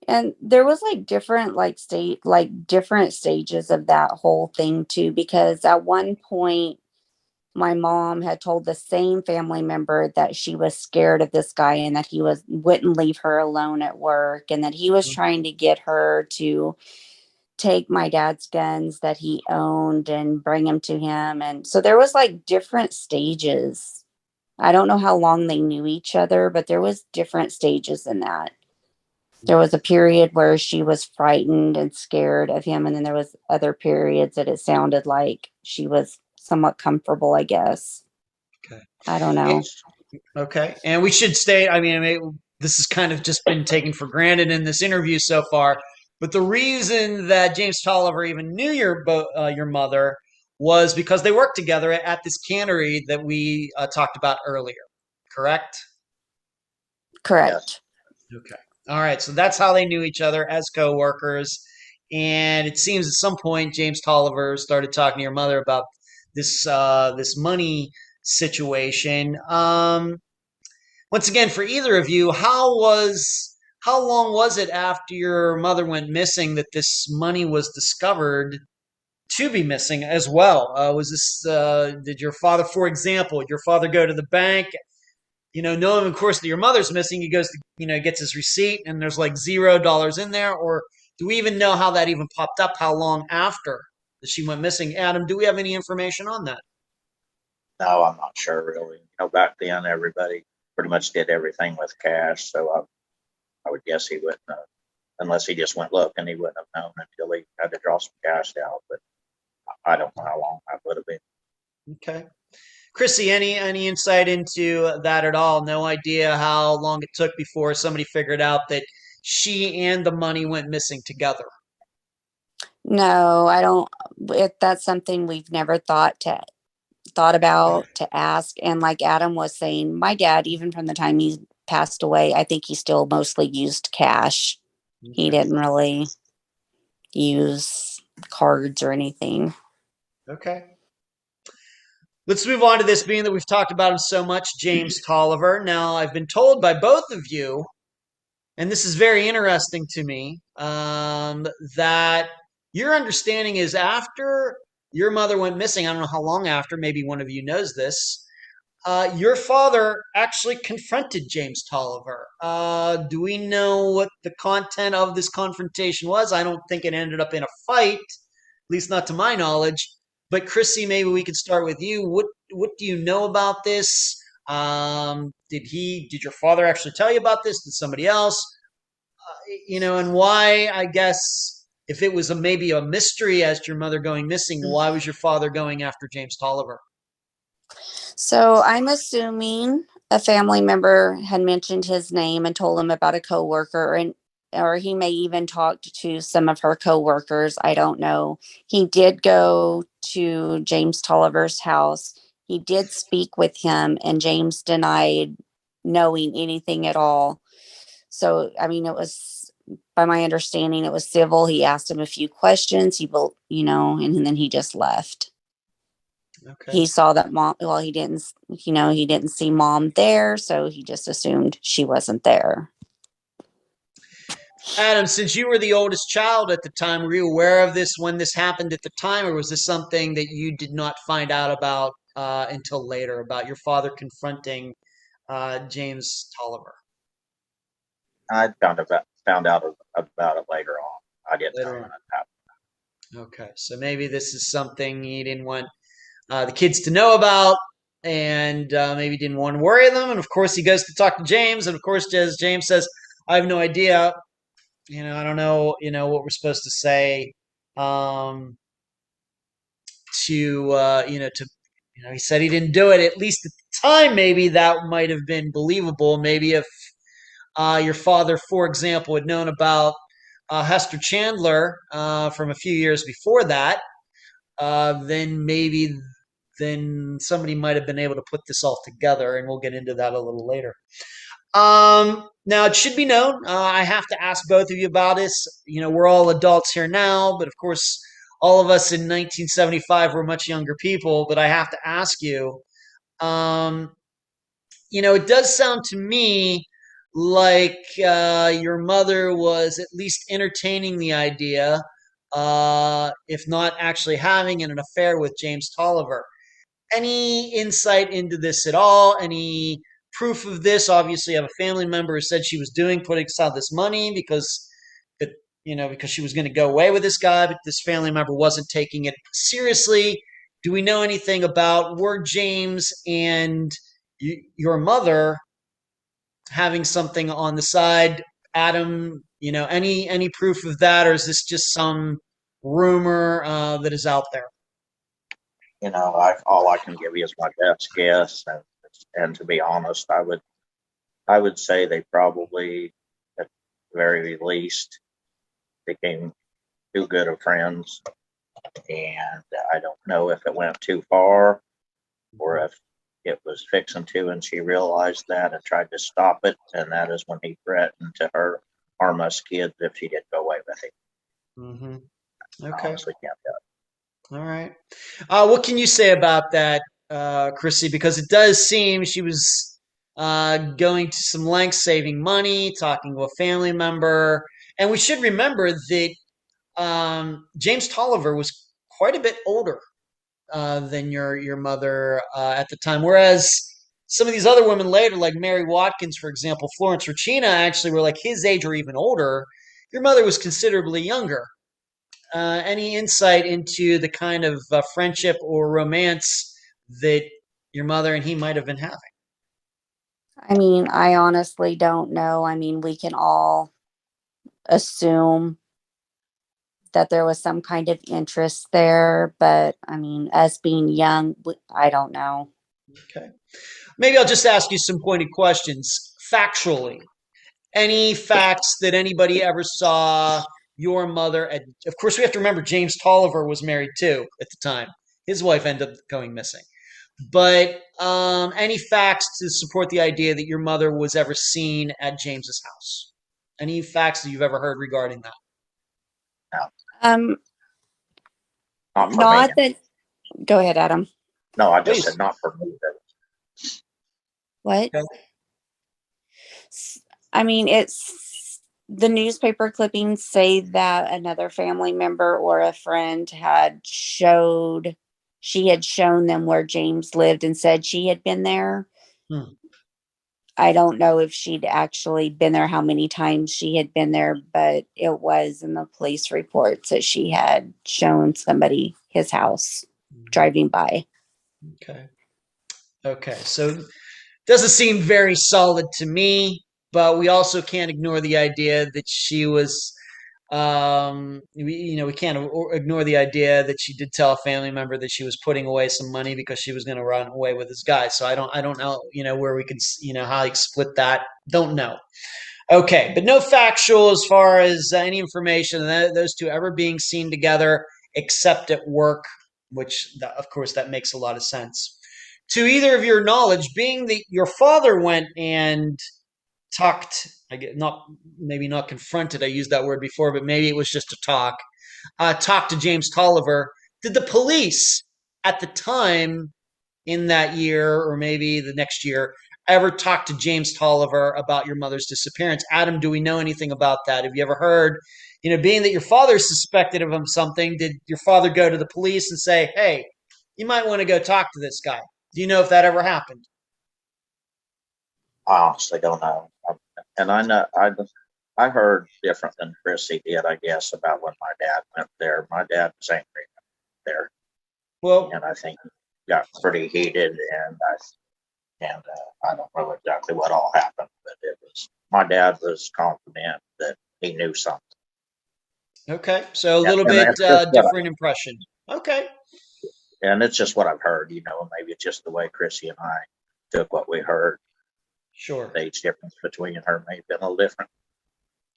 And there was different stages of that whole thing too, because at one point my mom had told the same family member that she was scared of this guy and that he wouldn't leave her alone at work, and that he was trying to get her to take my dad's guns that he owned and bring them to him. And so there was like different stages. I don't know how long they knew each other, but there was different stages in that. There was a period where she was frightened and scared of him, and then there was other periods that it sounded like she was somewhat comfortable, I guess. Okay. I don't know. Okay. And we should state, I mean, this has kind of just been taken for granted in this interview so far, but the reason that James Toliver even knew your mother was because they worked together at this cannery that we talked about earlier, correct? Correct. Yes. Okay. All right. So that's how they knew each other as co-workers. And it seems at some point James Toliver started talking to your mother about this money situation. Once again, for either of you, how long was it after your mother went missing that this money was discovered to be missing as well? Did your father, for example, did your father go to the bank, knowing of course that your mother's missing, he goes to, gets his receipt and there's like $0 in there? Or do we even know how that even popped up? How long after that she went missing? Adam, do we have any information on that? No, I'm not sure really. Back then everybody pretty much did everything with cash, so I would guess he wouldn't have, unless he just went looking, he wouldn't have known until he had to draw some cash out. But I don't know how long that would have been. Okay. Chrissy, any insight into that at all? No idea how long it took before somebody figured out that she and the money went missing together. No, I don't. That's something we've never thought about to ask. And like Adam was saying, my dad, even from the time he passed away, I think he still mostly used cash. Okay. He didn't really use cards or anything. Okay. Let's move on to this, being that we've talked about him so much, James Toliver. Now, I've been told by both of you, and this is very interesting to me, that your understanding is after your mother went missing, I don't know how long after, maybe one of you knows this, your father actually confronted James Toliver. Do we know what the content of this confrontation was? I don't think it ended up in a fight, at least not to my knowledge. But Chrissy, maybe we could start with you. What do you know about this? Did your father actually tell you about this? Did somebody else? And why? I guess if it was maybe a mystery as to your mother going missing, why was your father going after James Toliver? So I'm assuming a family member had mentioned his name and told him about a coworker, or he may even talked to some of her coworkers. I don't know. He did go to James Toliver's house. He did speak with him, and James denied knowing anything at all. So, I mean, it was, by my understanding, it was civil. He asked him a few questions, and then he just left. Okay. He saw that mom, well, he didn't see mom there, so he just assumed she wasn't there. Adam, since you were the oldest child at the time, were you aware of this when this happened at the time, or was this something that you did not find out about until later, about your father confronting James Toliver? I found out about it later on. I didn't know when it happened. Okay, so maybe this is something he didn't want the kids to know about, and maybe didn't want to worry them. And of course, he goes to talk to James, and of course, as James says, I have no idea. I don't know, what we're supposed to say he said he didn't do it. At least at the time, maybe that might have been believable. Maybe if your father, for example, had known about Hester Chandler from a few years before that, then somebody might have been able to put this all together, and we'll get into that a little later. Now, it should be known, I have to ask both of you about this. We're all adults here now, but of course, all of us in 1975 were much younger people, but I have to ask you, it does sound to me like your mother was at least entertaining the idea, if not actually having an affair with James Toliver. any insight into this at all? Any proof of this? Obviously, I have a family member who said she was putting aside this money because it, because she was going to go away with this guy, but this family member wasn't taking it seriously. Do we know anything about were James and your mother having something on the side? Adam, any proof of that, or is this just some rumor that is out there? All I can give you is my best guess, and to be honest, I would say they probably, at the very least, became too good of friends, and I don't know if it went too far or if it was fixing to, and she realized that and tried to stop it, and that is when he threatened to harm us kids if she didn't go away with him. Mm-hmm. I Okay. honestly can't tell. All right. What can you say about that, Chrissy? Because it does seem she was going to some lengths, saving money, talking to a family member, and we should remember that James Toliver was quite a bit older than your mother at the time, whereas some of these other women later, like Mary Watkins, for example, Florence Regina, actually were like his age or even older. Your mother was considerably younger. Any insight into the kind of friendship or romance that your mother and he might have been having? I mean, I honestly don't know. I mean, we can all assume that there was some kind of interest there, but I mean, us being young, I don't know. Okay. Maybe I'll just ask you some pointed questions. Factually, any facts that anybody ever saw your mother at? Of course, we have to remember James Tolliver was married too at the time. His wife ended up going missing. But any facts to support the idea that your mother was ever seen at James's house? Any facts that you've ever heard regarding that? No, Um, not for me. not that. Go ahead, Adam. No, I just Please. said not for me. What? Okay. I mean, it's the newspaper clippings say that another family member or a friend she had shown them where James lived and said she had been there. Hmm. I don't know if she'd actually been there, how many times she had been there, but it was in the police reports that she had shown somebody his house driving by. Okay. Okay. So doesn't seem very solid to me, but we also can't ignore the idea that she was we can't ignore the idea that she did tell a family member that she was putting away some money because she was going to run away with this guy. So I don't know, where we can, how you split that. Don't know. Okay, but no factual as far as any information that those two ever being seen together except at work, which of course that makes a lot of sense. To either of your knowledge, being that your father went and talked, I get not maybe not confronted, I used that word before, but maybe it was just a talk to James Tolliver. Did the police at the time in that year or maybe the next year ever talk to James Tolliver about your mother's disappearance? Adam, do we know anything about that? Have you ever heard, being that your father suspected of him something, did your father go to the police and say, hey, you might want to go talk to this guy? Do you know if that ever happened? I honestly don't know. And I know I heard different than Chrissy did, I guess, about when my dad went there. My dad was angry there, Well, and I think he got pretty heated. I don't know exactly what all happened, but it was my dad was confident that he knew something. okay, so a And, little and bit it's just different impression. Okay. and it's just what I've heard. Maybe it's just the way Chrissy and I took what we heard. Sure. The age difference between her may have been a little different.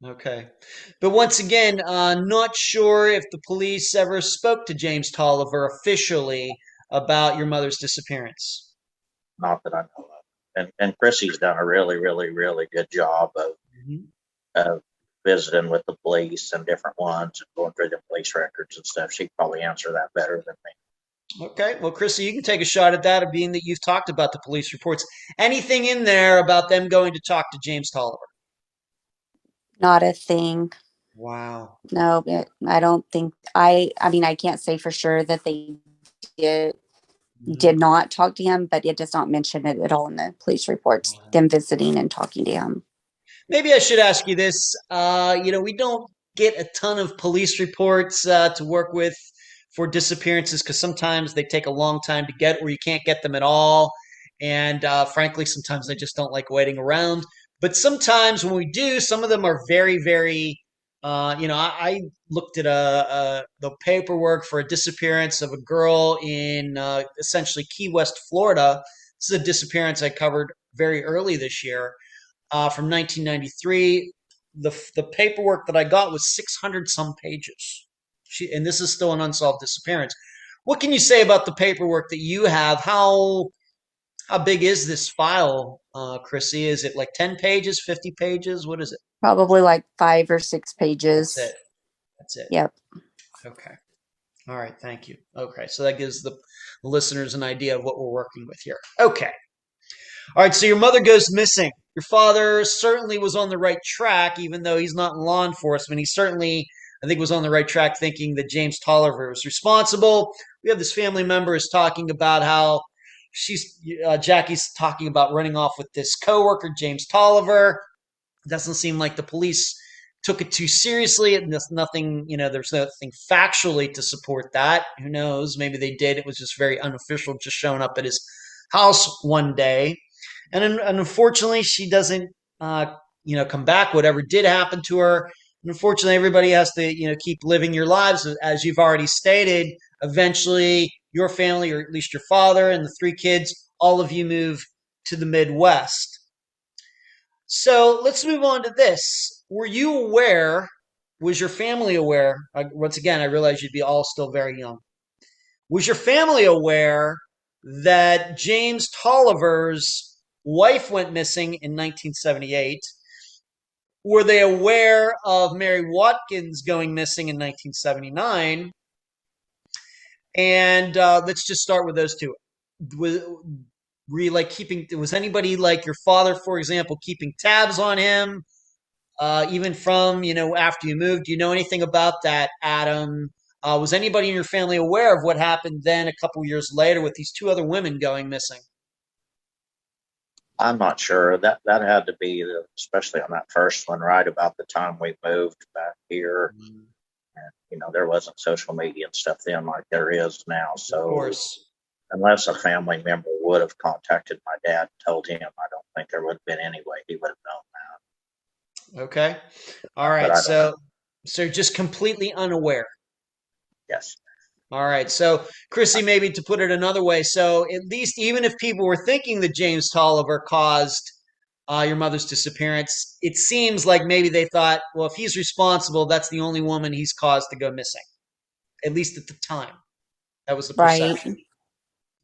Okay. But once again, not sure if the police ever spoke to James Tolliver officially about your mother's disappearance. Not that I know of. And Chrissy's done a really, really, really good job of visiting with the police and different ones and going through the police records and stuff. She'd probably answer that better than me. Okay. Well, Chrissy, you can take a shot at that, of being that you've talked about the police reports. Anything in there about them going to talk to James Tolliver? Not a thing. Wow. No, I don't think I mean, I can't say for sure that they did, did not talk to him, but it does not mention it at all in the police reports, them visiting and talking to him. Maybe I should ask you this. We don't get a ton of police reports to work with for disappearances because sometimes they take a long time to get, or you can't get them at all. And frankly, sometimes I just don't like waiting around. But sometimes when we do, some of them are very, very. I looked at the paperwork for a disappearance of a girl in essentially Key West, Florida. This is a disappearance I covered very early this year. From 1993. The paperwork that I got was 600 some pages. And this is still an unsolved disappearance. What can you say about the paperwork that you have? How big is this file, Chrissy? Is it like 10 pages, 50 pages? What is it? Probably like 5 or 6 pages. That's it. Yep. Okay. All right. Thank you. Okay. So that gives the listeners an idea of what we're working with here. Okay. All right, so your mother goes missing. Your father certainly was on the right track, even though he's not in law enforcement. He certainly, I think, was on the right track thinking that James Toliver was responsible. We have this family member is talking about how Jackie's talking about running off with this coworker, James Toliver. It doesn't seem like the police took it too seriously. And there's nothing factually to support that. Who knows? Maybe they did. It was just very unofficial, just showing up at his house one day. And unfortunately, she doesn't, come back. Whatever did happen to her. And unfortunately, everybody has to, keep living your lives. As you've already stated, eventually your family, or at least your father and the 3 kids, all of you move to the Midwest. So let's move on to this. Were you aware? Was your family aware? Once again, I realize you'd be all still very young. Was your family aware that James Toliver's wife went missing in 1978? Were they aware of Mary Watkins going missing in 1979? And let's just start with those two. Were you was anybody like your father, for example, keeping tabs on him, even from, after you moved? Do you know anything about that, Adam? Was anybody in your family aware of what happened then a couple years later with these 2 other women going missing? I'm not sure. That had to be, especially on that first one, right about the time we moved back here. Mm. And, there wasn't social media and stuff then like there is now. So, of course, unless a family member would have contacted my dad and told him, I don't think there would have been any way he would have known that. Okay. All right. So just completely unaware. Yes. All right. So, Chrissy, maybe to put it another way, so at least even if people were thinking that James Toliver caused your mother's disappearance, it seems like maybe they thought, well, if he's responsible, that's the only woman he's caused to go missing, at least at the time. That was the perception.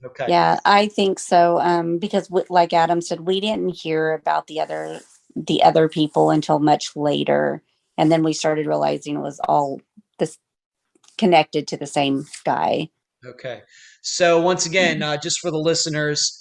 Right. Okay. Yeah, I think so. Because like Adam said, we didn't hear about the other people until much later. And then we started realizing it was all this connected to the same guy. Okay. So once again, just for the listeners,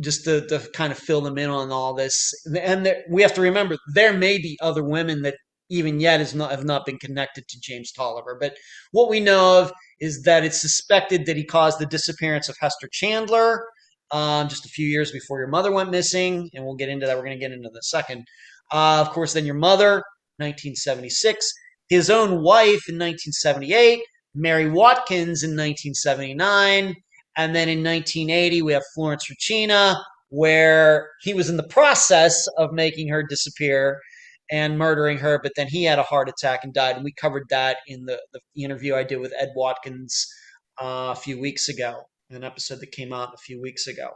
just to kind of fill them in on all this, and we have to remember there may be other women that even yet have not been connected to James Toliver. But what we know of is that it's suspected that he caused the disappearance of Hester Chandler just a few years before your mother went missing, and we'll get into that. We're going to get into the second. Of course, then your mother, 1976. His own wife in 1978, Mary Watkins in 1979, and then in 1980 we have Florence Regina, where he was in the process of making her disappear and murdering her, but then he had a heart attack and died, and we covered that in the interview I did with Ed Watkins a few weeks ago, an episode that came out a few weeks ago.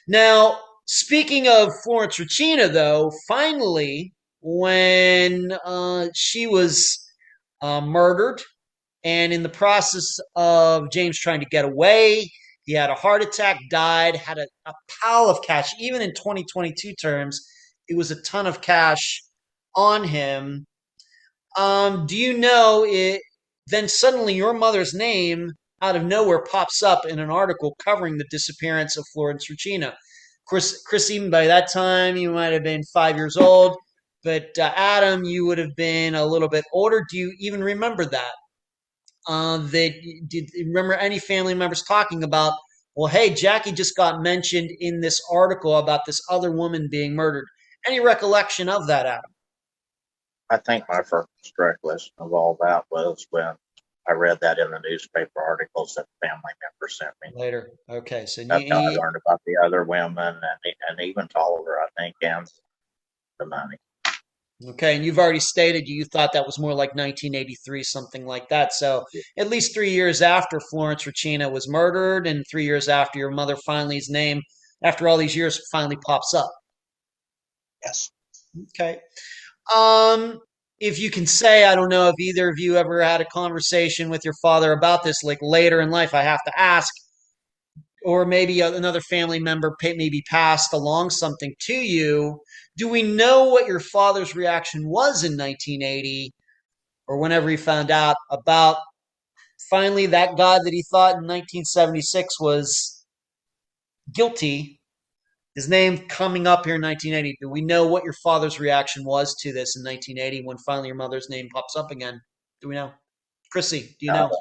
Now, speaking of Florence Regina, though, finally, when she was murdered, and in the process of James trying to get away, he had a heart attack, died, had a pile of cash. Even in 2022 terms, it was a ton of cash on him. Do you know it? Then suddenly your mother's name out of nowhere pops up in an article covering the disappearance of Florence Regina. Of course, Chris, even by that time, you might have been 5 years old. But Adam, you would have been a little bit older. Do you even remember that? Did you remember any family members talking about, well, hey, Jackie just got mentioned in this article about this other woman being murdered? Any recollection of that, Adam? I think my first recollection of all that was when I read that in the newspaper articles that family members sent me. Later. Okay, so That's how I learned about the other women and even Toliver, I think, and the money. okay, and you've already stated you thought that was more like 1983, something like that. So at least 3 years after Florence Regina was murdered, and 3 years after your mother finally's name, after all these years, finally pops up. Yes. Okay. If you can say, I don't know if either of you ever had a conversation with your father about this, like later in life, I have to ask, or maybe another family member maybe passed along something to you. Do we know what your father's reaction was in 1980 or whenever he found out about finally that guy that he thought in 1976 was guilty, his name coming up here in 1980? Do we know what your father's reaction was to this in 1980 when finally your mother's name pops up again? Do we know? Chrissy, do you know?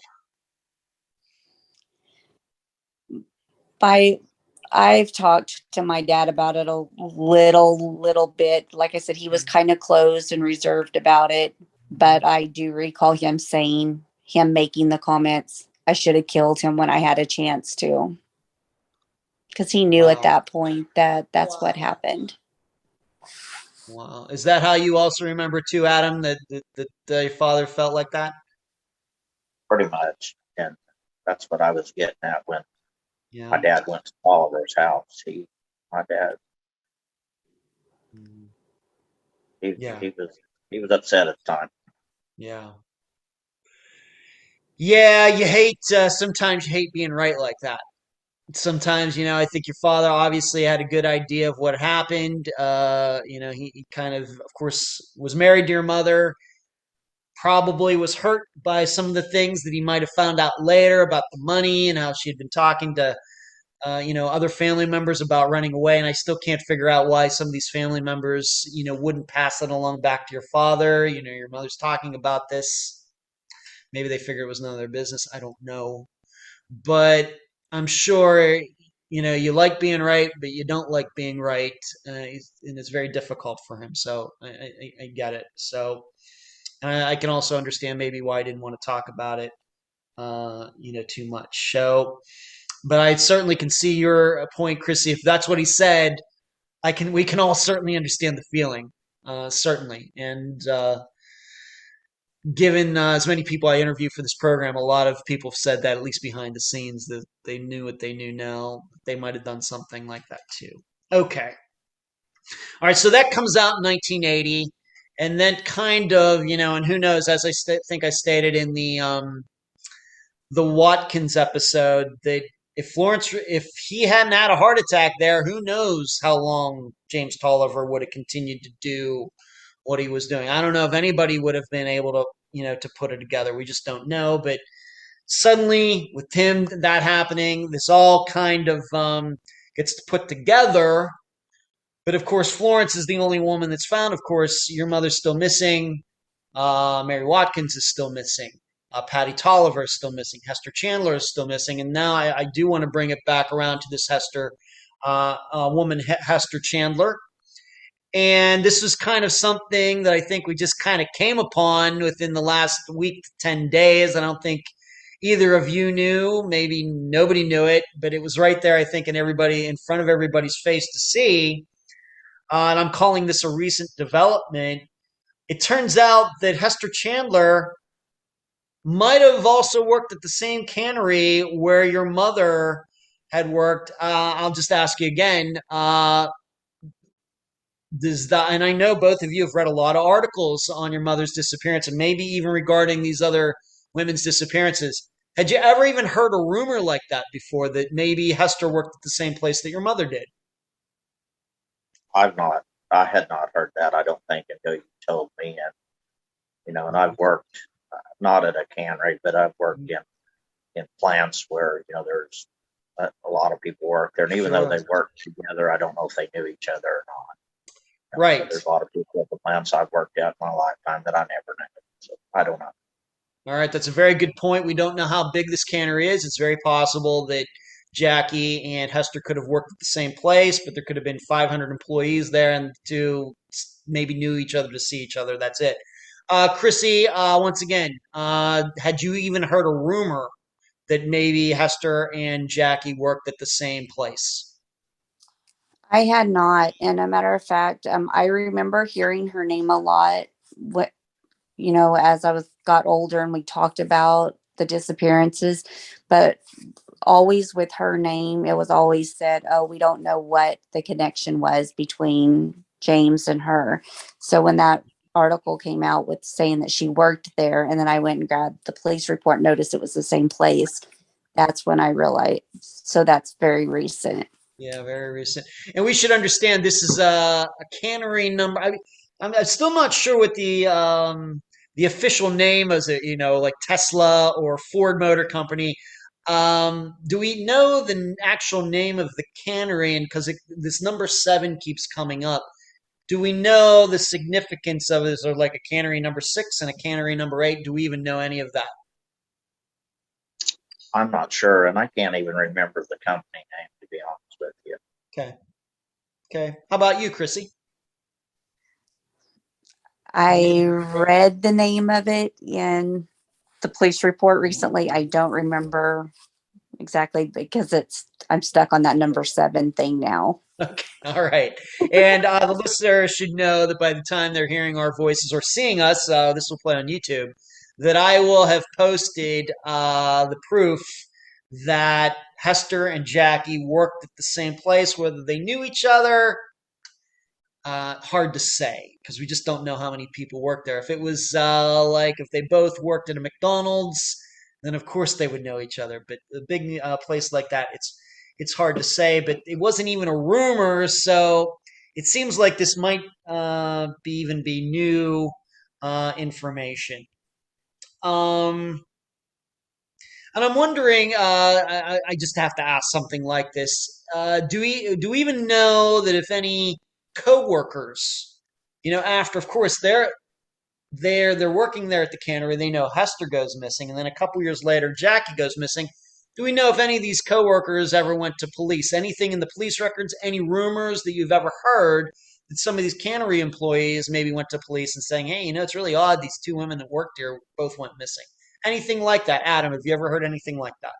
I've talked to my dad about it a little bit. Like I said, he was kind of closed and reserved about it, but I do recall him making the comments, I should have killed him when I had a chance to. Because he knew at that point that's what happened. Wow. Is that how you also remember too, Adam, that your father felt like that? Pretty much. And that's what I was getting at when Yeah. my dad went to Oliver's house. My dad, he was upset at the time. Yeah. Yeah, you hate, sometimes you hate being right like that. Sometimes, I think your father obviously had a good idea of what happened. He kind of course, was married to your mother, probably was hurt by some of the things that he might have found out later about the money and how she had been talking to, other family members about running away. And I still can't figure out why some of these family members, wouldn't pass it along back to your father. Your mother's talking about this. Maybe they figure it was none of their business. I don't know. But I'm sure, you like being right, but you don't like being right. And it's very difficult for him. So I get it. So I can also understand maybe why I didn't want to talk about it, too much. So, but I certainly can see your point, Chrissy. If that's what he said, we can all certainly understand the feeling, certainly. And given as many people I interview for this program, a lot of people have said that at least behind the scenes that they knew what they knew now. They might have done something like that too. Okay. All right. So that comes out in 1980. And then kind of, and who knows, as I think I stated in the Watkins episode, that if he hadn't had a heart attack there, who knows how long James Toliver would have continued to do what he was doing. I don't know if anybody would have been able to, to put it together. We just don't know. But suddenly, with him, that happening, this all kind of gets put together. But of course, Florence is the only woman that's found. Of course, your mother's still missing. Mary Watkins is still missing. Patty Toliver is still missing. Hester Chandler is still missing. And now I do want to bring it back around to this woman, Hester Chandler. And this was kind of something that I think we just kind of came upon within the last week to 10 days. I don't think either of you knew. Maybe nobody knew it, but it was right there, I think, in front of everybody's face to see. And I'm calling this a recent development. It turns out that Hester Chandler might have also worked at the same cannery where your mother had worked. I'll just ask you again. And I know both of you have read a lot of articles on your mother's disappearance and maybe even regarding these other women's disappearances. Had you ever even heard a rumor like that before, that maybe Hester worked at the same place that your mother did? I had not heard that, I don't think, until you told me. And, and I've worked, not at a cannery, but I've worked in plants where, there's a lot of people work there. And even though they work together, I don't know if they knew each other or not. Right. So there's a lot of people at the plants I've worked at in my lifetime that I never knew. So I don't know. All right, that's a very good point. We don't know how big this cannery is. It's very possible that Jackie and Hester could have worked at the same place, but there could have been 500 employees there, and the two maybe knew each other to see each other. That's it. Chrissy, once again, had you even heard a rumor that maybe Hester and Jackie worked at the same place? I had not. And a matter of fact, I remember hearing her name a lot. What as I got older and we talked about the disappearances, but always with her name, it was always said, "Oh, we don't know what the connection was between James and her." So when that article came out with saying that she worked there, and then I went and grabbed the police report, noticed it was the same place. That's when I realized. So that's very recent. Yeah, very recent. And we should understand this is a cannery number. I'm still not sure what the official name is. It like Tesla or Ford Motor Company. Do we know the actual name of the cannery? And because this number 7 keeps coming up, do we know the significance of it? Is there like a cannery number 6 and a cannery number 8? Do we even know any of that? I'm not sure, and I can't even remember the company name, to be honest with you. Okay. Okay. How about you, Chrissy? I read the name of it in the police report recently. I don't remember exactly because I'm stuck on that number 7 thing now. Okay. All right. And the listeners should know that by the time they're hearing our voices or seeing us, this will play on YouTube, that I will have posted the proof that Hester and Jackie worked at the same place. Whether they knew each other, hard to say because we just don't know how many people work there. If it was like if they both worked at a McDonald's, then of course they would know each other. But a big place like that, it's hard to say. But it wasn't even a rumor, so it seems like this might even be new information. And I'm wondering, I just have to ask something like this. Do we even know that if any coworkers, after, of course, they're working there at the cannery, they know Hester goes missing, and then a couple years later, Jackie goes missing. Do we know if any of these coworkers ever went to police? Anything in the police records? Any rumors that you've ever heard that some of these cannery employees maybe went to police and saying, "Hey, it's really odd these 2 women that worked here both went missing." Anything like that, Adam? Have you ever heard anything like that?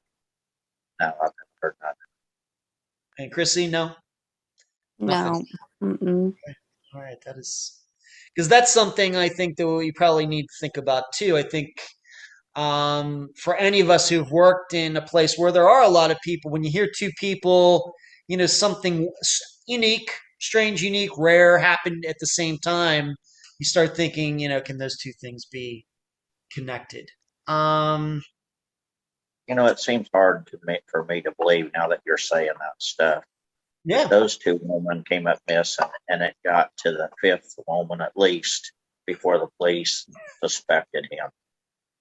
No, I've never heard that. And Chrissy, no, No. nothing. Mm-mm. All right, that is because that's something I think that we probably need to think about too. I think for any of us who've worked in a place where there are a lot of people, when you hear 2 people, something unique, strange, unique, rare happened at the same time, you start thinking, can those 2 things be connected? It seems hard for me to believe now that you're saying that stuff. Yeah. Those 2 women came up missing, and it got to the 5th woman at least before the police suspected him.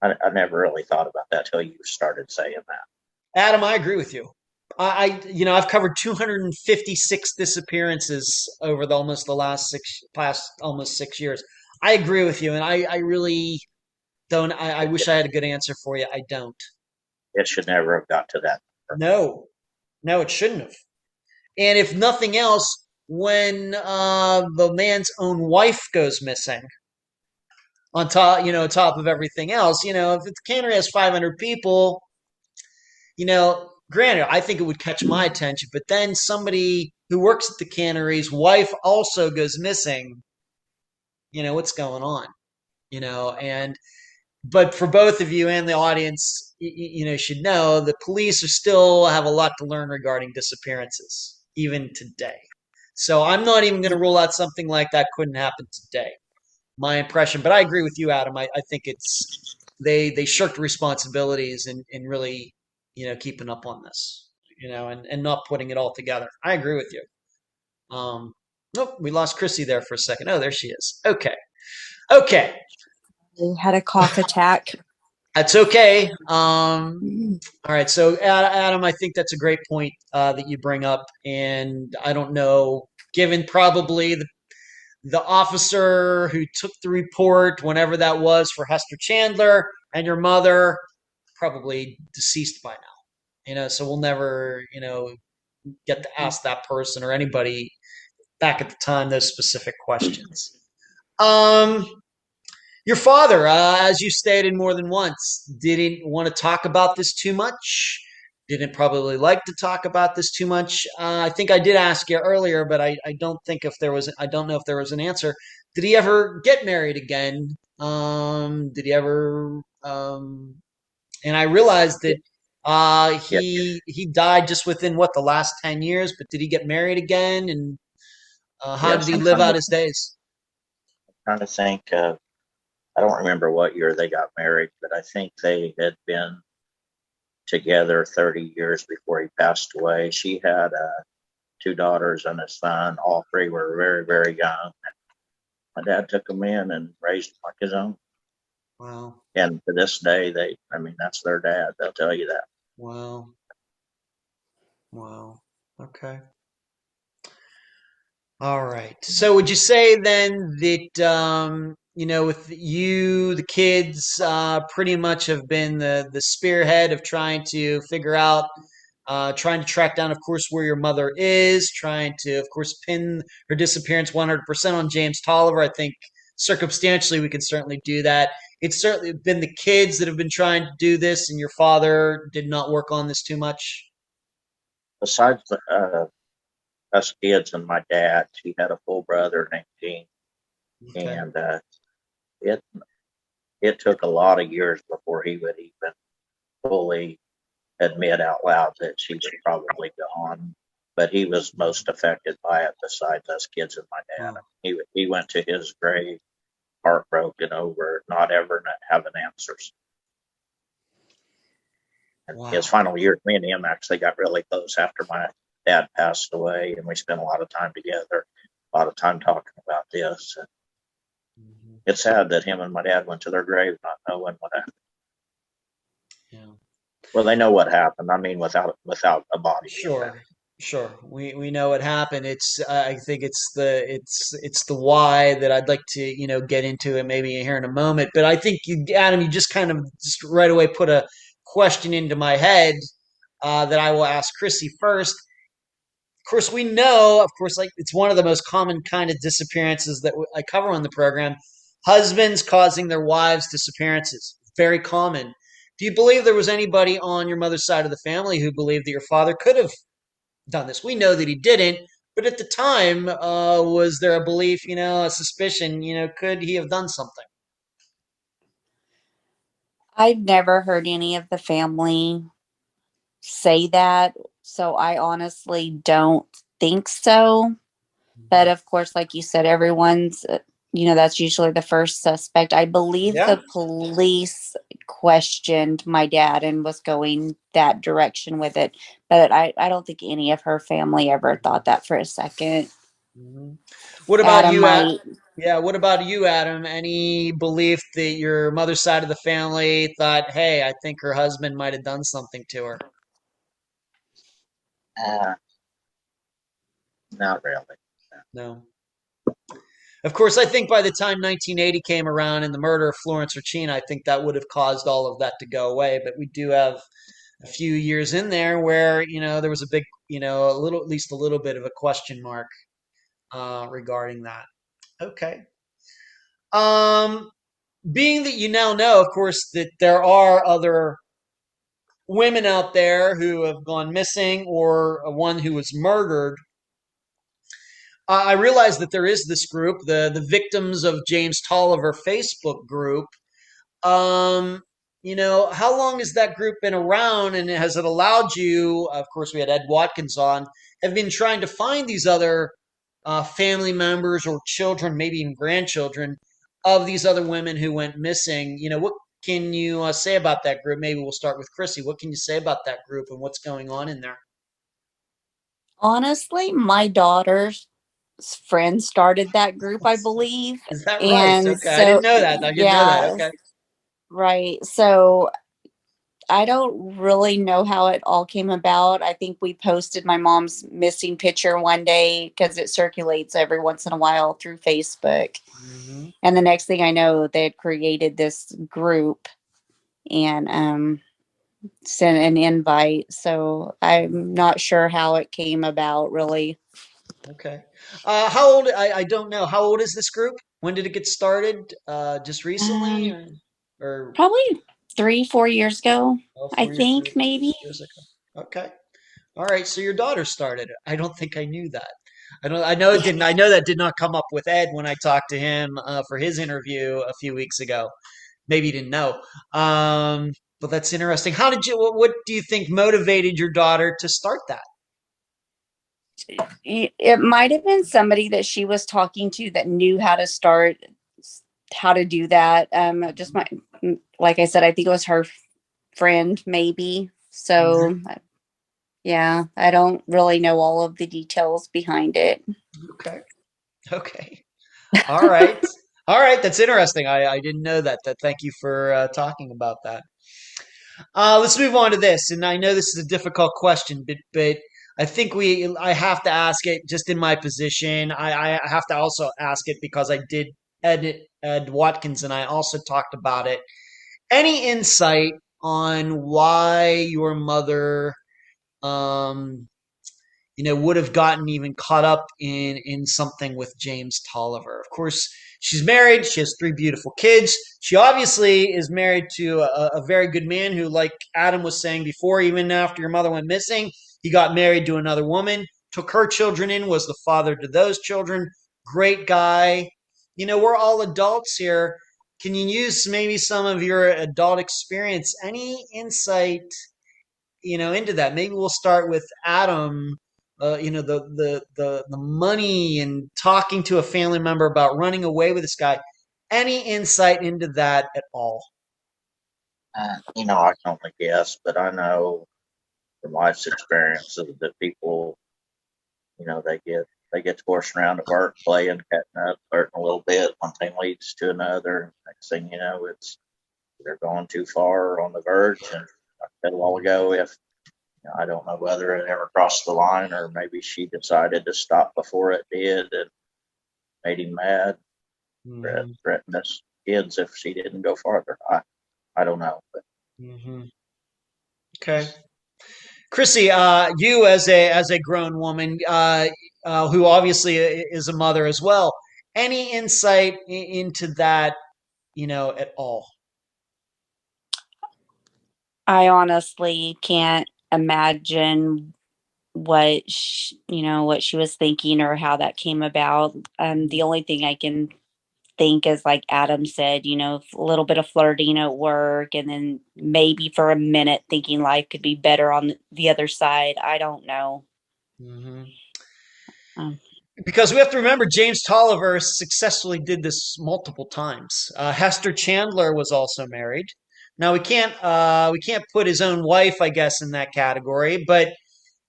I never really thought about that till you started saying that. Adam, I agree with you. I've covered 256 disappearances over past almost 6 years. I agree with you, and I really don't. I wish I had a good answer for you. I don't. It should never have got to that. No, it shouldn't have. And if nothing else, when the man's own wife goes missing, on top of everything else, if the cannery has 500 people, granted, I think it would catch my attention, but then somebody who works at the cannery's wife also goes missing. What's going on? But for both of you and the audience, should know the police still have a lot to learn regarding disappearances, even today. So I'm not even going to rule out something like that couldn't happen today. My impression, but I agree with you, Adam. I think it's they shirked responsibilities and really, keeping up on this, and not putting it all together. I agree with you. Nope, we lost Chrissy there for a second. Oh, there she is. Okay. He had a cough attack. That's okay. All right. So, Adam, I think that's a great point that you bring up. And I don't know, given probably the officer who took the report, whenever that was, for Hester Chandler, and your mother, probably deceased by now. So we'll never, get to ask that person or anybody back at the time those specific questions. Your father, as you stated more than once, didn't want to talk about this too much. Didn't probably like to talk about this too much. I think I did ask you earlier, but I don't think if there was. I don't know if there was an answer. Did he ever get married again? Did he ever? And I realized that Yeah, he died just within the last 10 years. But did he get married again? And how did yes, he I'm live out his days? trying to think. I don't remember what year they got married, but I think they had been together 30 years before he passed away. She had 2 daughters and a son. All three were very, very young. My dad took them in and raised them like his own. Wow. And to this day, that's their dad. They'll tell you that. Wow. Wow. Okay. All right. So would you say then that with you, the kids pretty much have been the spearhead of trying to figure out, trying to track down, of course, where your mother is, trying to, of course, pin her disappearance 100% on James Toliver. I think circumstantially we can certainly do that. It's certainly been the kids that have been trying to do this, and your father did not work on this too much. Besides us kids and my dad, she had a full brother named Gene. Okay. And it it took a lot of years before he would even fully admit out loud that she was probably gone. But he was most affected by it besides us kids and my dad. Wow. He went to his grave heartbroken over not ever having answers. And Wow. his final years, me and him actually got really close after my dad passed away, and we spent a lot of time together, a lot of time talking about this. And Mhm. it's sad that him and my dad went to their grave not knowing what happened. Yeah. Well, they know what happened. I mean, without a body. Sure. We know what happened. It's I think it's the why that I'd like to get into it maybe here in a moment. But I think Adam, you just kind of just right away put a question into my head that I will ask Chrissy first. Of course, we know, of course, like it's one of the most common kind of disappearances that I cover on the program. Husbands causing their wives' disappearances. Very common. Do you believe there was anybody on your mother's side of the family who believed that your father could have done this? We know that he didn't, but at the time, was there a belief, a suspicion, could he have done something? I've never heard any of the family say that, so I honestly don't think so. But of course, like you said, everyone's, that's usually the first suspect. I believe Yeah. the police questioned my dad and was going that direction with it. But I don't think any of her family ever thought that for a second. Mhm. What about Adam you, might. Yeah, what about you, Adam? Any belief that your mother's side of the family thought, hey, I think her husband might have done something to her? Uh, Not really. No. Of course, I think by the time 1980 came around and the murder of Florence Urchina, I think that would have caused all of that to go away. But we do have a few years in there where, there was a big, at least a little bit of a question mark regarding that. Okay. Um, Being that you now know, of course, that there are other women out there who have gone missing or one who was murdered, I realize that there is this group, the Victims of James Toliver Facebook group. Um, how long has that group been around, and has it allowed you? Of course, we had Ed Watkins on. Have been trying to find these other family members or children, maybe even grandchildren of these other women who went missing. What can you say about that group? Maybe we'll start with Chrissy. What can you say about that group and what's going on in there? Honestly, my daughter's friend started that group, I believe. Is that right? And Okay, I didn't so, know that. I didn't know that. yeah, Okay. right. So I don't really know how it all came about. I think we posted my mom's missing picture one day because it circulates every once in a while through Facebook. Mhm. And the next thing I know, they had created this group and sent an invite. So I'm not sure how it came about, really. Okay. How old? I don't know. How old is this group? When did it get started? Just recently, Um, or Probably 3-4 years ago, oh, I 4 years, think, 3 maybe. years ago? Okay. All right. So your daughter started it. I don't think I knew that. I don't. I know it didn't. I know that did not come up with Ed when I talked to him for his interview a few weeks ago. Maybe you didn't know. But that's interesting. How did you? What do you think motivated your daughter to start that? It might have been somebody that she was talking to that knew how to start, how to do that. Just my, like I said, I think it was her friend, maybe. So, Mhm. yeah, I don't really know all of the details behind it. Okay. Okay. All right. All right. That's interesting. I didn't know that. Thank you for talking about that. Let's move on to this. And I know this is a difficult question, but I think I have to ask it just in my position. I have to also ask it because I did Ed Watkins and I also talked about it. Any insight on why your mother um, would have gotten even caught up in something with James Toliver. Of course, she's married. She has 3 beautiful kids. She obviously is married to a very good man who, like Adam was saying before, even after your mother went missing, he got married to another woman, took her children in, was the father to those children. Great guy. We're all adults here. Can you use maybe some of your adult experience? Any insight into that? Maybe we'll start with Adam. The money and talking to a family member about running away with this guy. Any insight into that at all? I can only guess, but I know from life's experiences that people, they get forced around at work, playing, cutting up, hurting a little bit. One thing leads to another. Next thing you know, they're going too far on the verge. And like I said a while ago, if I don't know whether it ever crossed the line or maybe she decided to stop before it did and made him mad, Hmm. threatened us kids if she didn't go farther. I don't know, but Hmm. Okay. Chrissy, you as a grown woman, who obviously is a mother as well. Any insight into that, at all? I honestly can't imagine what she was thinking or how that came about. The only thing I can think is like Adam said, a little bit of flirting at work and then maybe for a minute thinking life could be better on the other side. I don't know. Hmm. Um, Because we have to remember James Tolliver successfully did this multiple times. Hester Chandler was also married. Now we can't put his own wife, I guess, in that category. But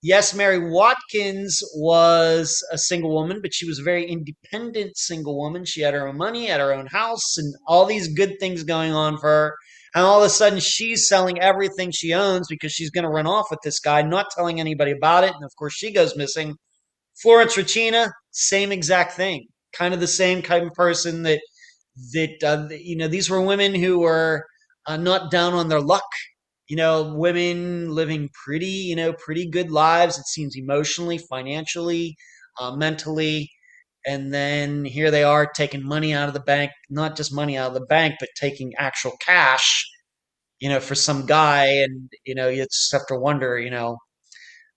yes, Mary Watkins was a single woman, but she was a very independent single woman. She had her own money, had her own house, and all these good things going on for her. And all of a sudden, she's selling everything she owns because she's going to run off with this guy, not telling anybody about it. And of course, she goes missing. Florence Regina, same exact thing. Kind of the same kind of person that these were women who were not down on their luck. Women living pretty good lives. It seems emotionally, financially, mentally, and then here they are taking money out of the bank. Not just money out of the bank, but taking actual cash. For some guy, and you just have to wonder.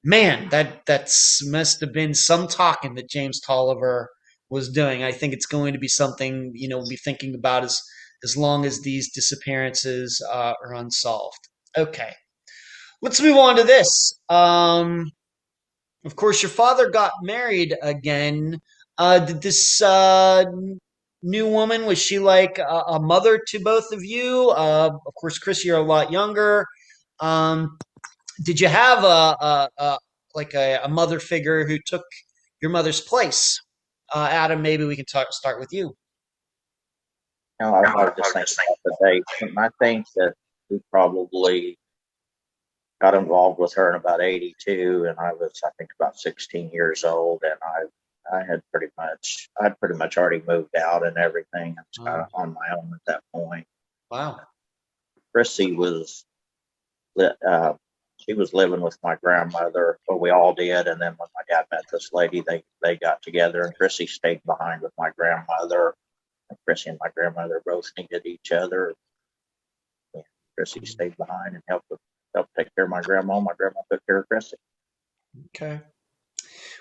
Man, that's must have been some talking that James Tolliver was doing. I think it's going to be something we'll be thinking about as long as these disappearances are unsolved. Okay, let's move on to this. Of course, your father got married again. Did this new woman, was she like a mother to both of you? Of course, Chris, you're a lot younger. Um, did you have a mother figure who took your mother's place? Adam, maybe we can start with you. I was just thinking about the date, and I think that we probably got involved with her in about 82, and I was, I think, about 16 years old, and I'd pretty much already moved out and everything. I was kind of on my own at that point. Wow. Chrissy was, she was living with my grandmother, well, we all did, and then when my dad met this lady, they got together, and Chrissy stayed behind with my grandmother. And Chrissy and my grandmother both needed each other. And Chrissy stayed behind and helped take care of my grandma. My grandma took care of Chrissy. Okay.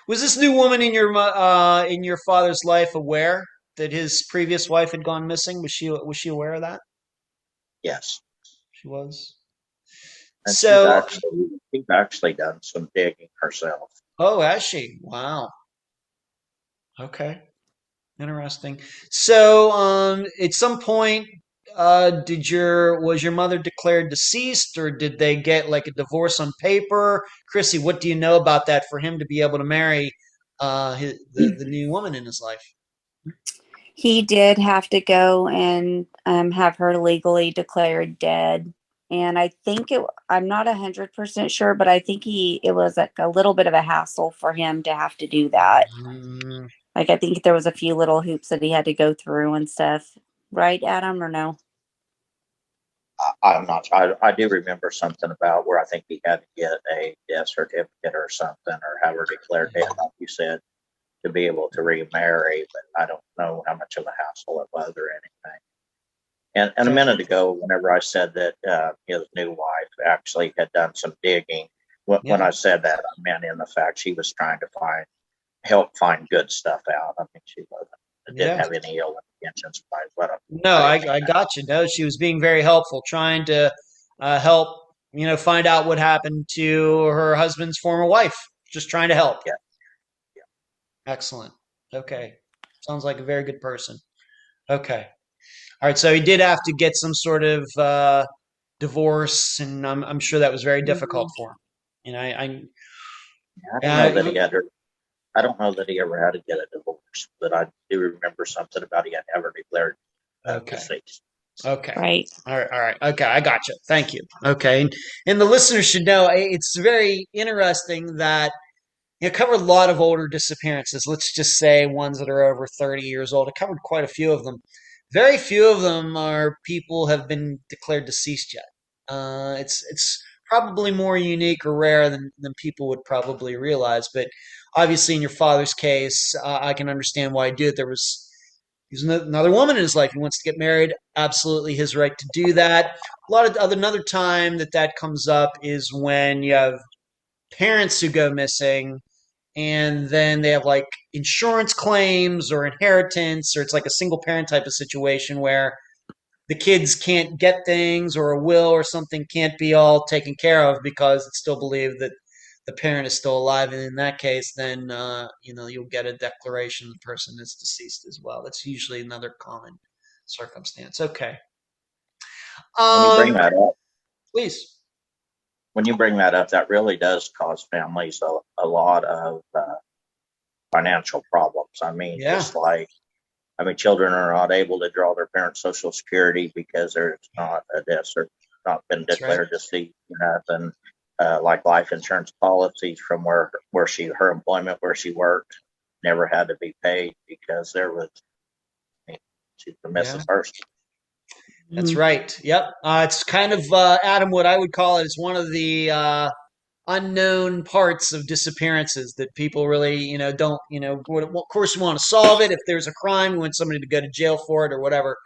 Was this new woman in your father's life aware that his previous wife had gone missing? Was she aware of that? Yes. She was. And So, she's actually done some digging herself. oh, has she? Wow. Okay. Interesting. So, at some point, was your mother declared deceased, or did they get like a divorce on paper? Chrissy, what do you know about that for him to be able to marry the new woman in his life? He did have to go and have her legally declared dead. And I think I'm not 100% sure, but I think it was like a little bit of a hassle for him to have to do that. Mm, Like, I think there was a few little hoops that he had to go through and stuff. Right, Adam, or no? I'm not. I do remember something about where I think he had to get a death certificate or something, or have her declared dead, like you said, to be able to remarry. But I don't know how much of a hassle it was or anything. And a minute ago, whenever I said that his new wife actually had done some digging, when I said that, I meant in the fact she was trying to help find good stuff out. I mean, she didn't have any ill intentions by what. No, I got you. No, she was being very helpful, trying to help, find out what happened to her husband's former wife. Just trying to help. Yeah. Excellent. Okay. Sounds like a very good person. Okay. All right. So he did have to get some sort of divorce, and I'm sure that was very difficult for him. And I don't know that he ever had to get a divorce, but I do remember something about he had never declared deceased. Okay. Right. All right. Okay, I got you. Thank you. Okay, and the listeners should know it's very interesting that covered a lot of older disappearances. Let's just say ones that are over 30 years old. I covered quite a few of them. Very few of them are people have been declared deceased yet. It's probably more unique or rare than people would probably realize. But obviously, in your father's case, I can understand why he did it. He's another woman in his life. He wants to get married. Absolutely his right to do that. Another time that comes up is when you have parents who go missing, and then they have like insurance claims or inheritance, or it's like a single parent type of situation where the kids can't get things, or a will or something can't be all taken care of because it's still believed that the parent is still alive. And in that case, then you'll get a declaration the person is deceased as well. That's usually another common circumstance. Okay. When you bring that up, Please. when you bring that up, that really does cause families a lot of financial problems. I mean, children are not able to draw their parents' Social Security because there's not a death or not been declared deceased. Nothing like life insurance policies from her employment where she worked never had to be paid because she's a missing person. That's right. Yep. It's kind of Adam, what I would call it is one of the unknown parts of disappearances that people really, don't, of course we want to solve it. If there's a crime, we want somebody to go to jail for it or whatever.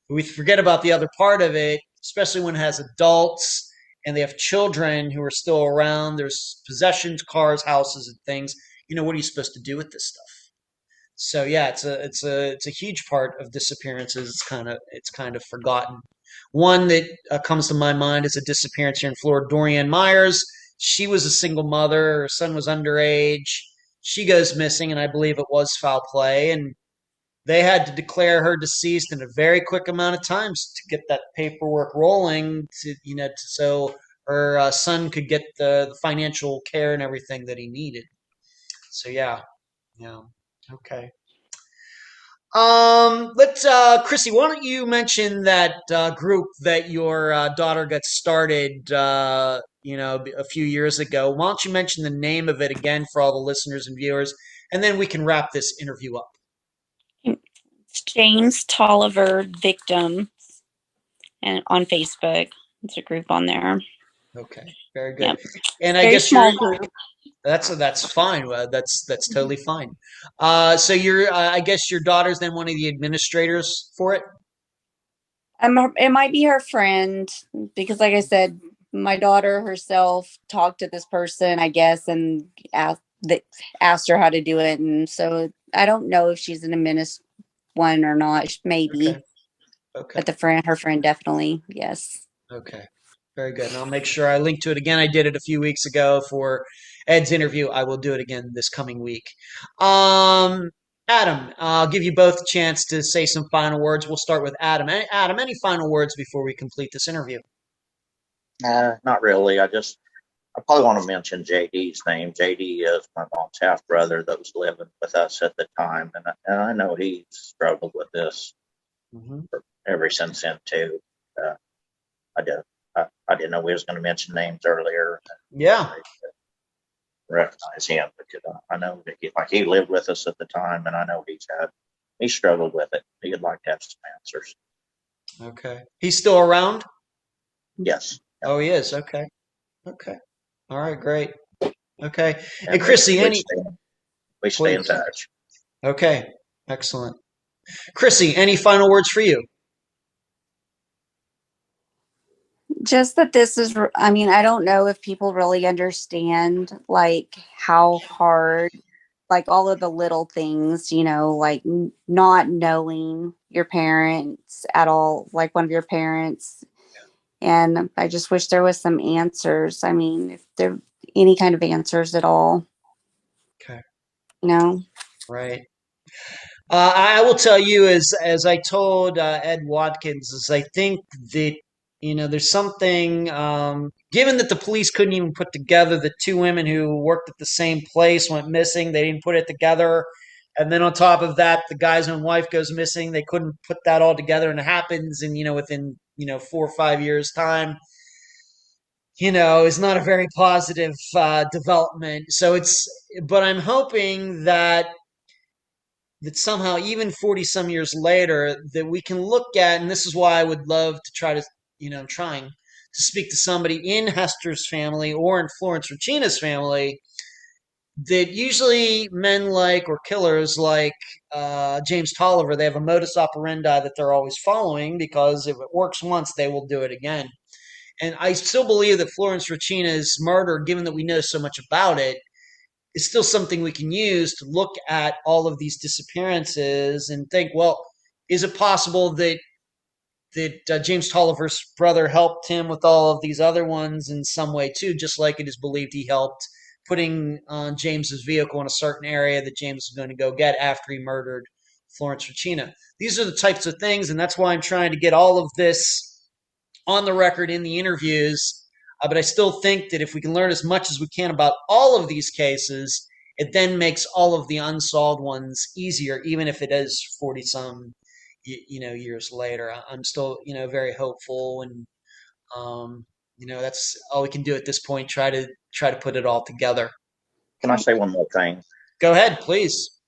But we forget about the other part of it, especially when it has adults and they have children who are still around. There's possessions, cars, houses, and things. What are you supposed to do with this stuff? So yeah, it's a huge part of disappearances. It's kind of forgotten. One that comes to my mind is a disappearance here in Florida. Dorian Myers. She was a single mother. Her son was underage. She goes missing, and I believe it was foul play. And they had to declare her deceased in a very quick amount of time to get that paperwork rolling. So her son could get the financial care and everything that he needed. So yeah. Okay. Let's, Chrissy, why don't you mention that group that your daughter got started, a few years ago? Why don't you mention the name of it again for all the listeners and viewers, and then we can wrap this interview up. It's James Toliver Victims, and on Facebook, it's a group on there. Okay, very good. Yep. And I Very guess small group. that's fine. That's totally fine. So I guess your daughter's then one of the administrators for it. It might be her friend because, like I said, my daughter herself talked to this person, I guess, and asked her how to do it. And so I don't know if she's an administrator one or not. Maybe, Okay. but her friend, definitely, yes. Okay. Very good. And I'll make sure I link to it again. I did it a few weeks ago for Ed's interview. I will do it again this coming week. Adam, I'll give you both a chance to say some final words. We'll start with Adam. Adam, any final words before we complete this interview? Not really. I probably want to mention JD's name. JD is my mom's half brother that was living with us at the time, and I know he struggled with this ever since then too. I didn't know we was going to mention names earlier. Yeah, recognize him because I know that he lived with us at the time, and I know he struggled with it. He'd like to have some answers. Okay, he's still around? Yes. Oh, he is. Okay. All right, great. Okay, and Chrissy, we stay in touch. Okay, excellent. Chrissy, any final words for you? Just that this is, I mean, I don't know if people really understand like how hard, like all of the little things, like not knowing your parents at all, like one of your parents. And I just wish there was some answers. I mean, if there any kind of answers at all. Okay. Right. I will tell you, as I told Ed Watkins, is I think that there's something. Given that the police couldn't even put together the two women who worked at the same place went missing, they didn't put it together, and then on top of that, the guy's own wife goes missing. They couldn't put that all together, and it happens, and within 4 or 5 years time. Is not a very positive development. So but I'm hoping that somehow, even 40 some years later, that we can look at, and this is why I would love to try to, I'm trying to speak to somebody in Hester's family or in Florence Regina's family, that usually men or killers like James Toliver, they have a modus operandi that they're always following, because if it works once, they will do it again. And I still believe that Florence Regina's murder, given that we know so much about it, is still something we can use to look at all of these disappearances and think, well, is it possible that James Tolliver's brother helped him with all of these other ones in some way too, just like it is believed he helped putting James's vehicle in a certain area that James was going to go get after he murdered Florence Regina. These are the types of things, and that's why I'm trying to get all of this on the record in the interviews. But I still think that if we can learn as much as we can about all of these cases, it then makes all of the unsolved ones easier, even if it is 40 some years later. I'm still very hopeful, and that's all we can do at this point. Try to put it all together. Can I say one more thing? Go ahead, please.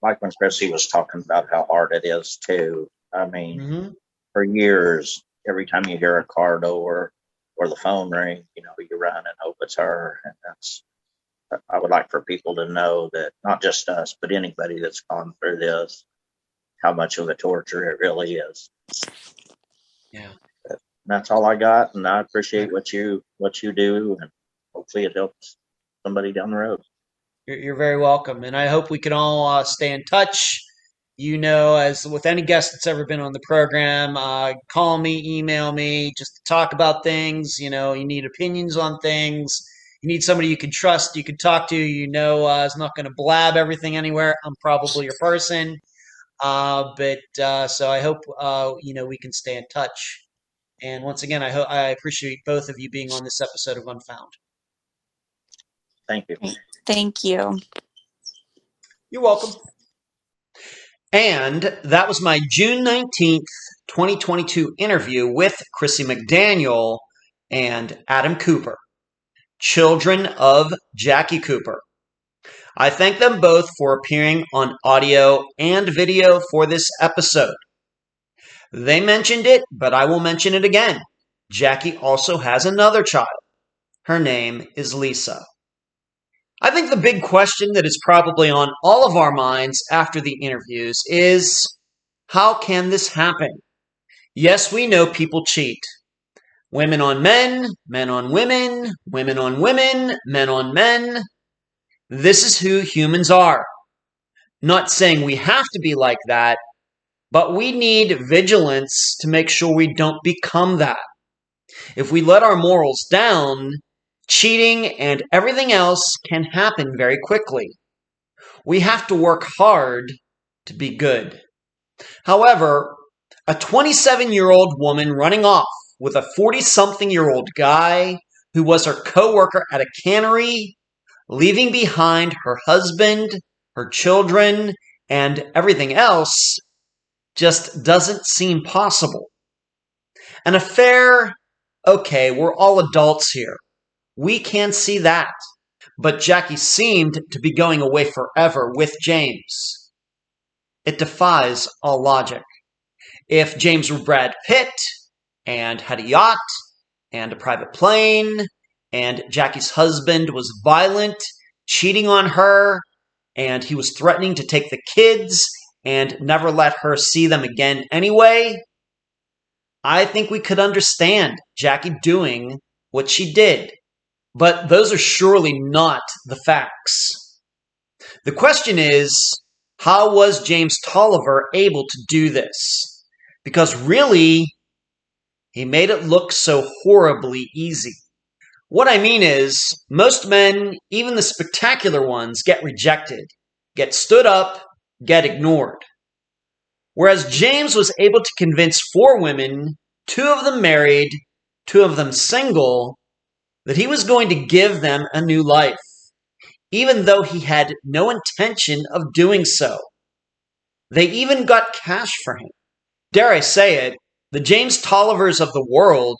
Like when Chrissy was talking about how hard it is too. I mean, for years, every time you hear a car door or the phone ring, you run and hope it's her. And I would like for people to know that not just us, but anybody that's gone through this, how much of a torture it really is. Yeah. But that's all I got. And I appreciate what you do. And hopefully it helps somebody down the road. You're very welcome. And I hope we can all stay in touch. As with any guest that's ever been on the program, call me, email me, just to talk about things. You need opinions on things. You need somebody you can trust, you can talk to, is not going to blab everything anywhere. I'm probably your person. So I hope, we can stay in touch. And once again, I appreciate both of you being on this episode of Unfound. Thank you. Thank you. You're welcome. And that was my June 19th, 2022 interview with Chrissy McDaniel and Adam Cooper, children of Jackie Cooper. I thank them both for appearing on audio and video for this episode. They mentioned it, but I will mention it again. Jackie also has another child. Her name is Lisa. I think the big question that is probably on all of our minds after the interviews is, how can this happen? Yes, we know people cheat. Women on men, men on women, women on women, men on men. This is who humans are. Not saying we have to be like that, but we need vigilance to make sure we don't become that. If we let our morals down, cheating and everything else can happen very quickly. We have to work hard to be good. However, a 27-year-old woman running off with a 40-something-year-old guy who was her co-worker at a cannery, leaving behind her husband, her children, and everything else just doesn't seem possible. An affair, okay, we're all adults here. We can see that. But Jackie seemed to be going away forever with James. It defies all logic. If James were Brad Pitt and had a yacht and a private plane, and Jackie's husband was violent, cheating on her, and he was threatening to take the kids and never let her see them again anyway, I think we could understand Jackie doing what she did. But those are surely not the facts. The question is, how was James Toliver able to do this? Because really, he made it look so horribly easy. What I mean is, most men, even the spectacular ones, get rejected, get stood up, get ignored. Whereas James was able to convince 4 women, 2 of them married, 2 of them single, that he was going to give them a new life, even though he had no intention of doing so. They even got cash for him. Dare I say it, the James Tolivers of the world,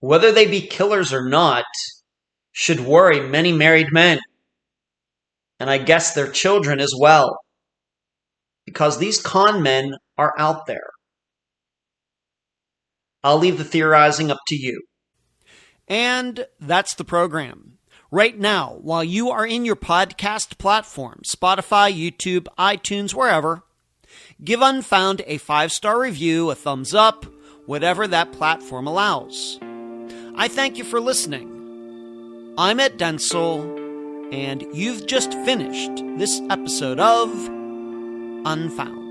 whether they be killers or not, should worry many married men. And I guess their children as well. Because these con men are out there. I'll leave the theorizing up to you. And that's the program. Right now, while you are in your podcast platform, Spotify, YouTube, iTunes, wherever, give Unfound a 5-star review, a thumbs up, whatever that platform allows. I thank you for listening. I'm Ed Densel, and you've just finished this episode of Unfound.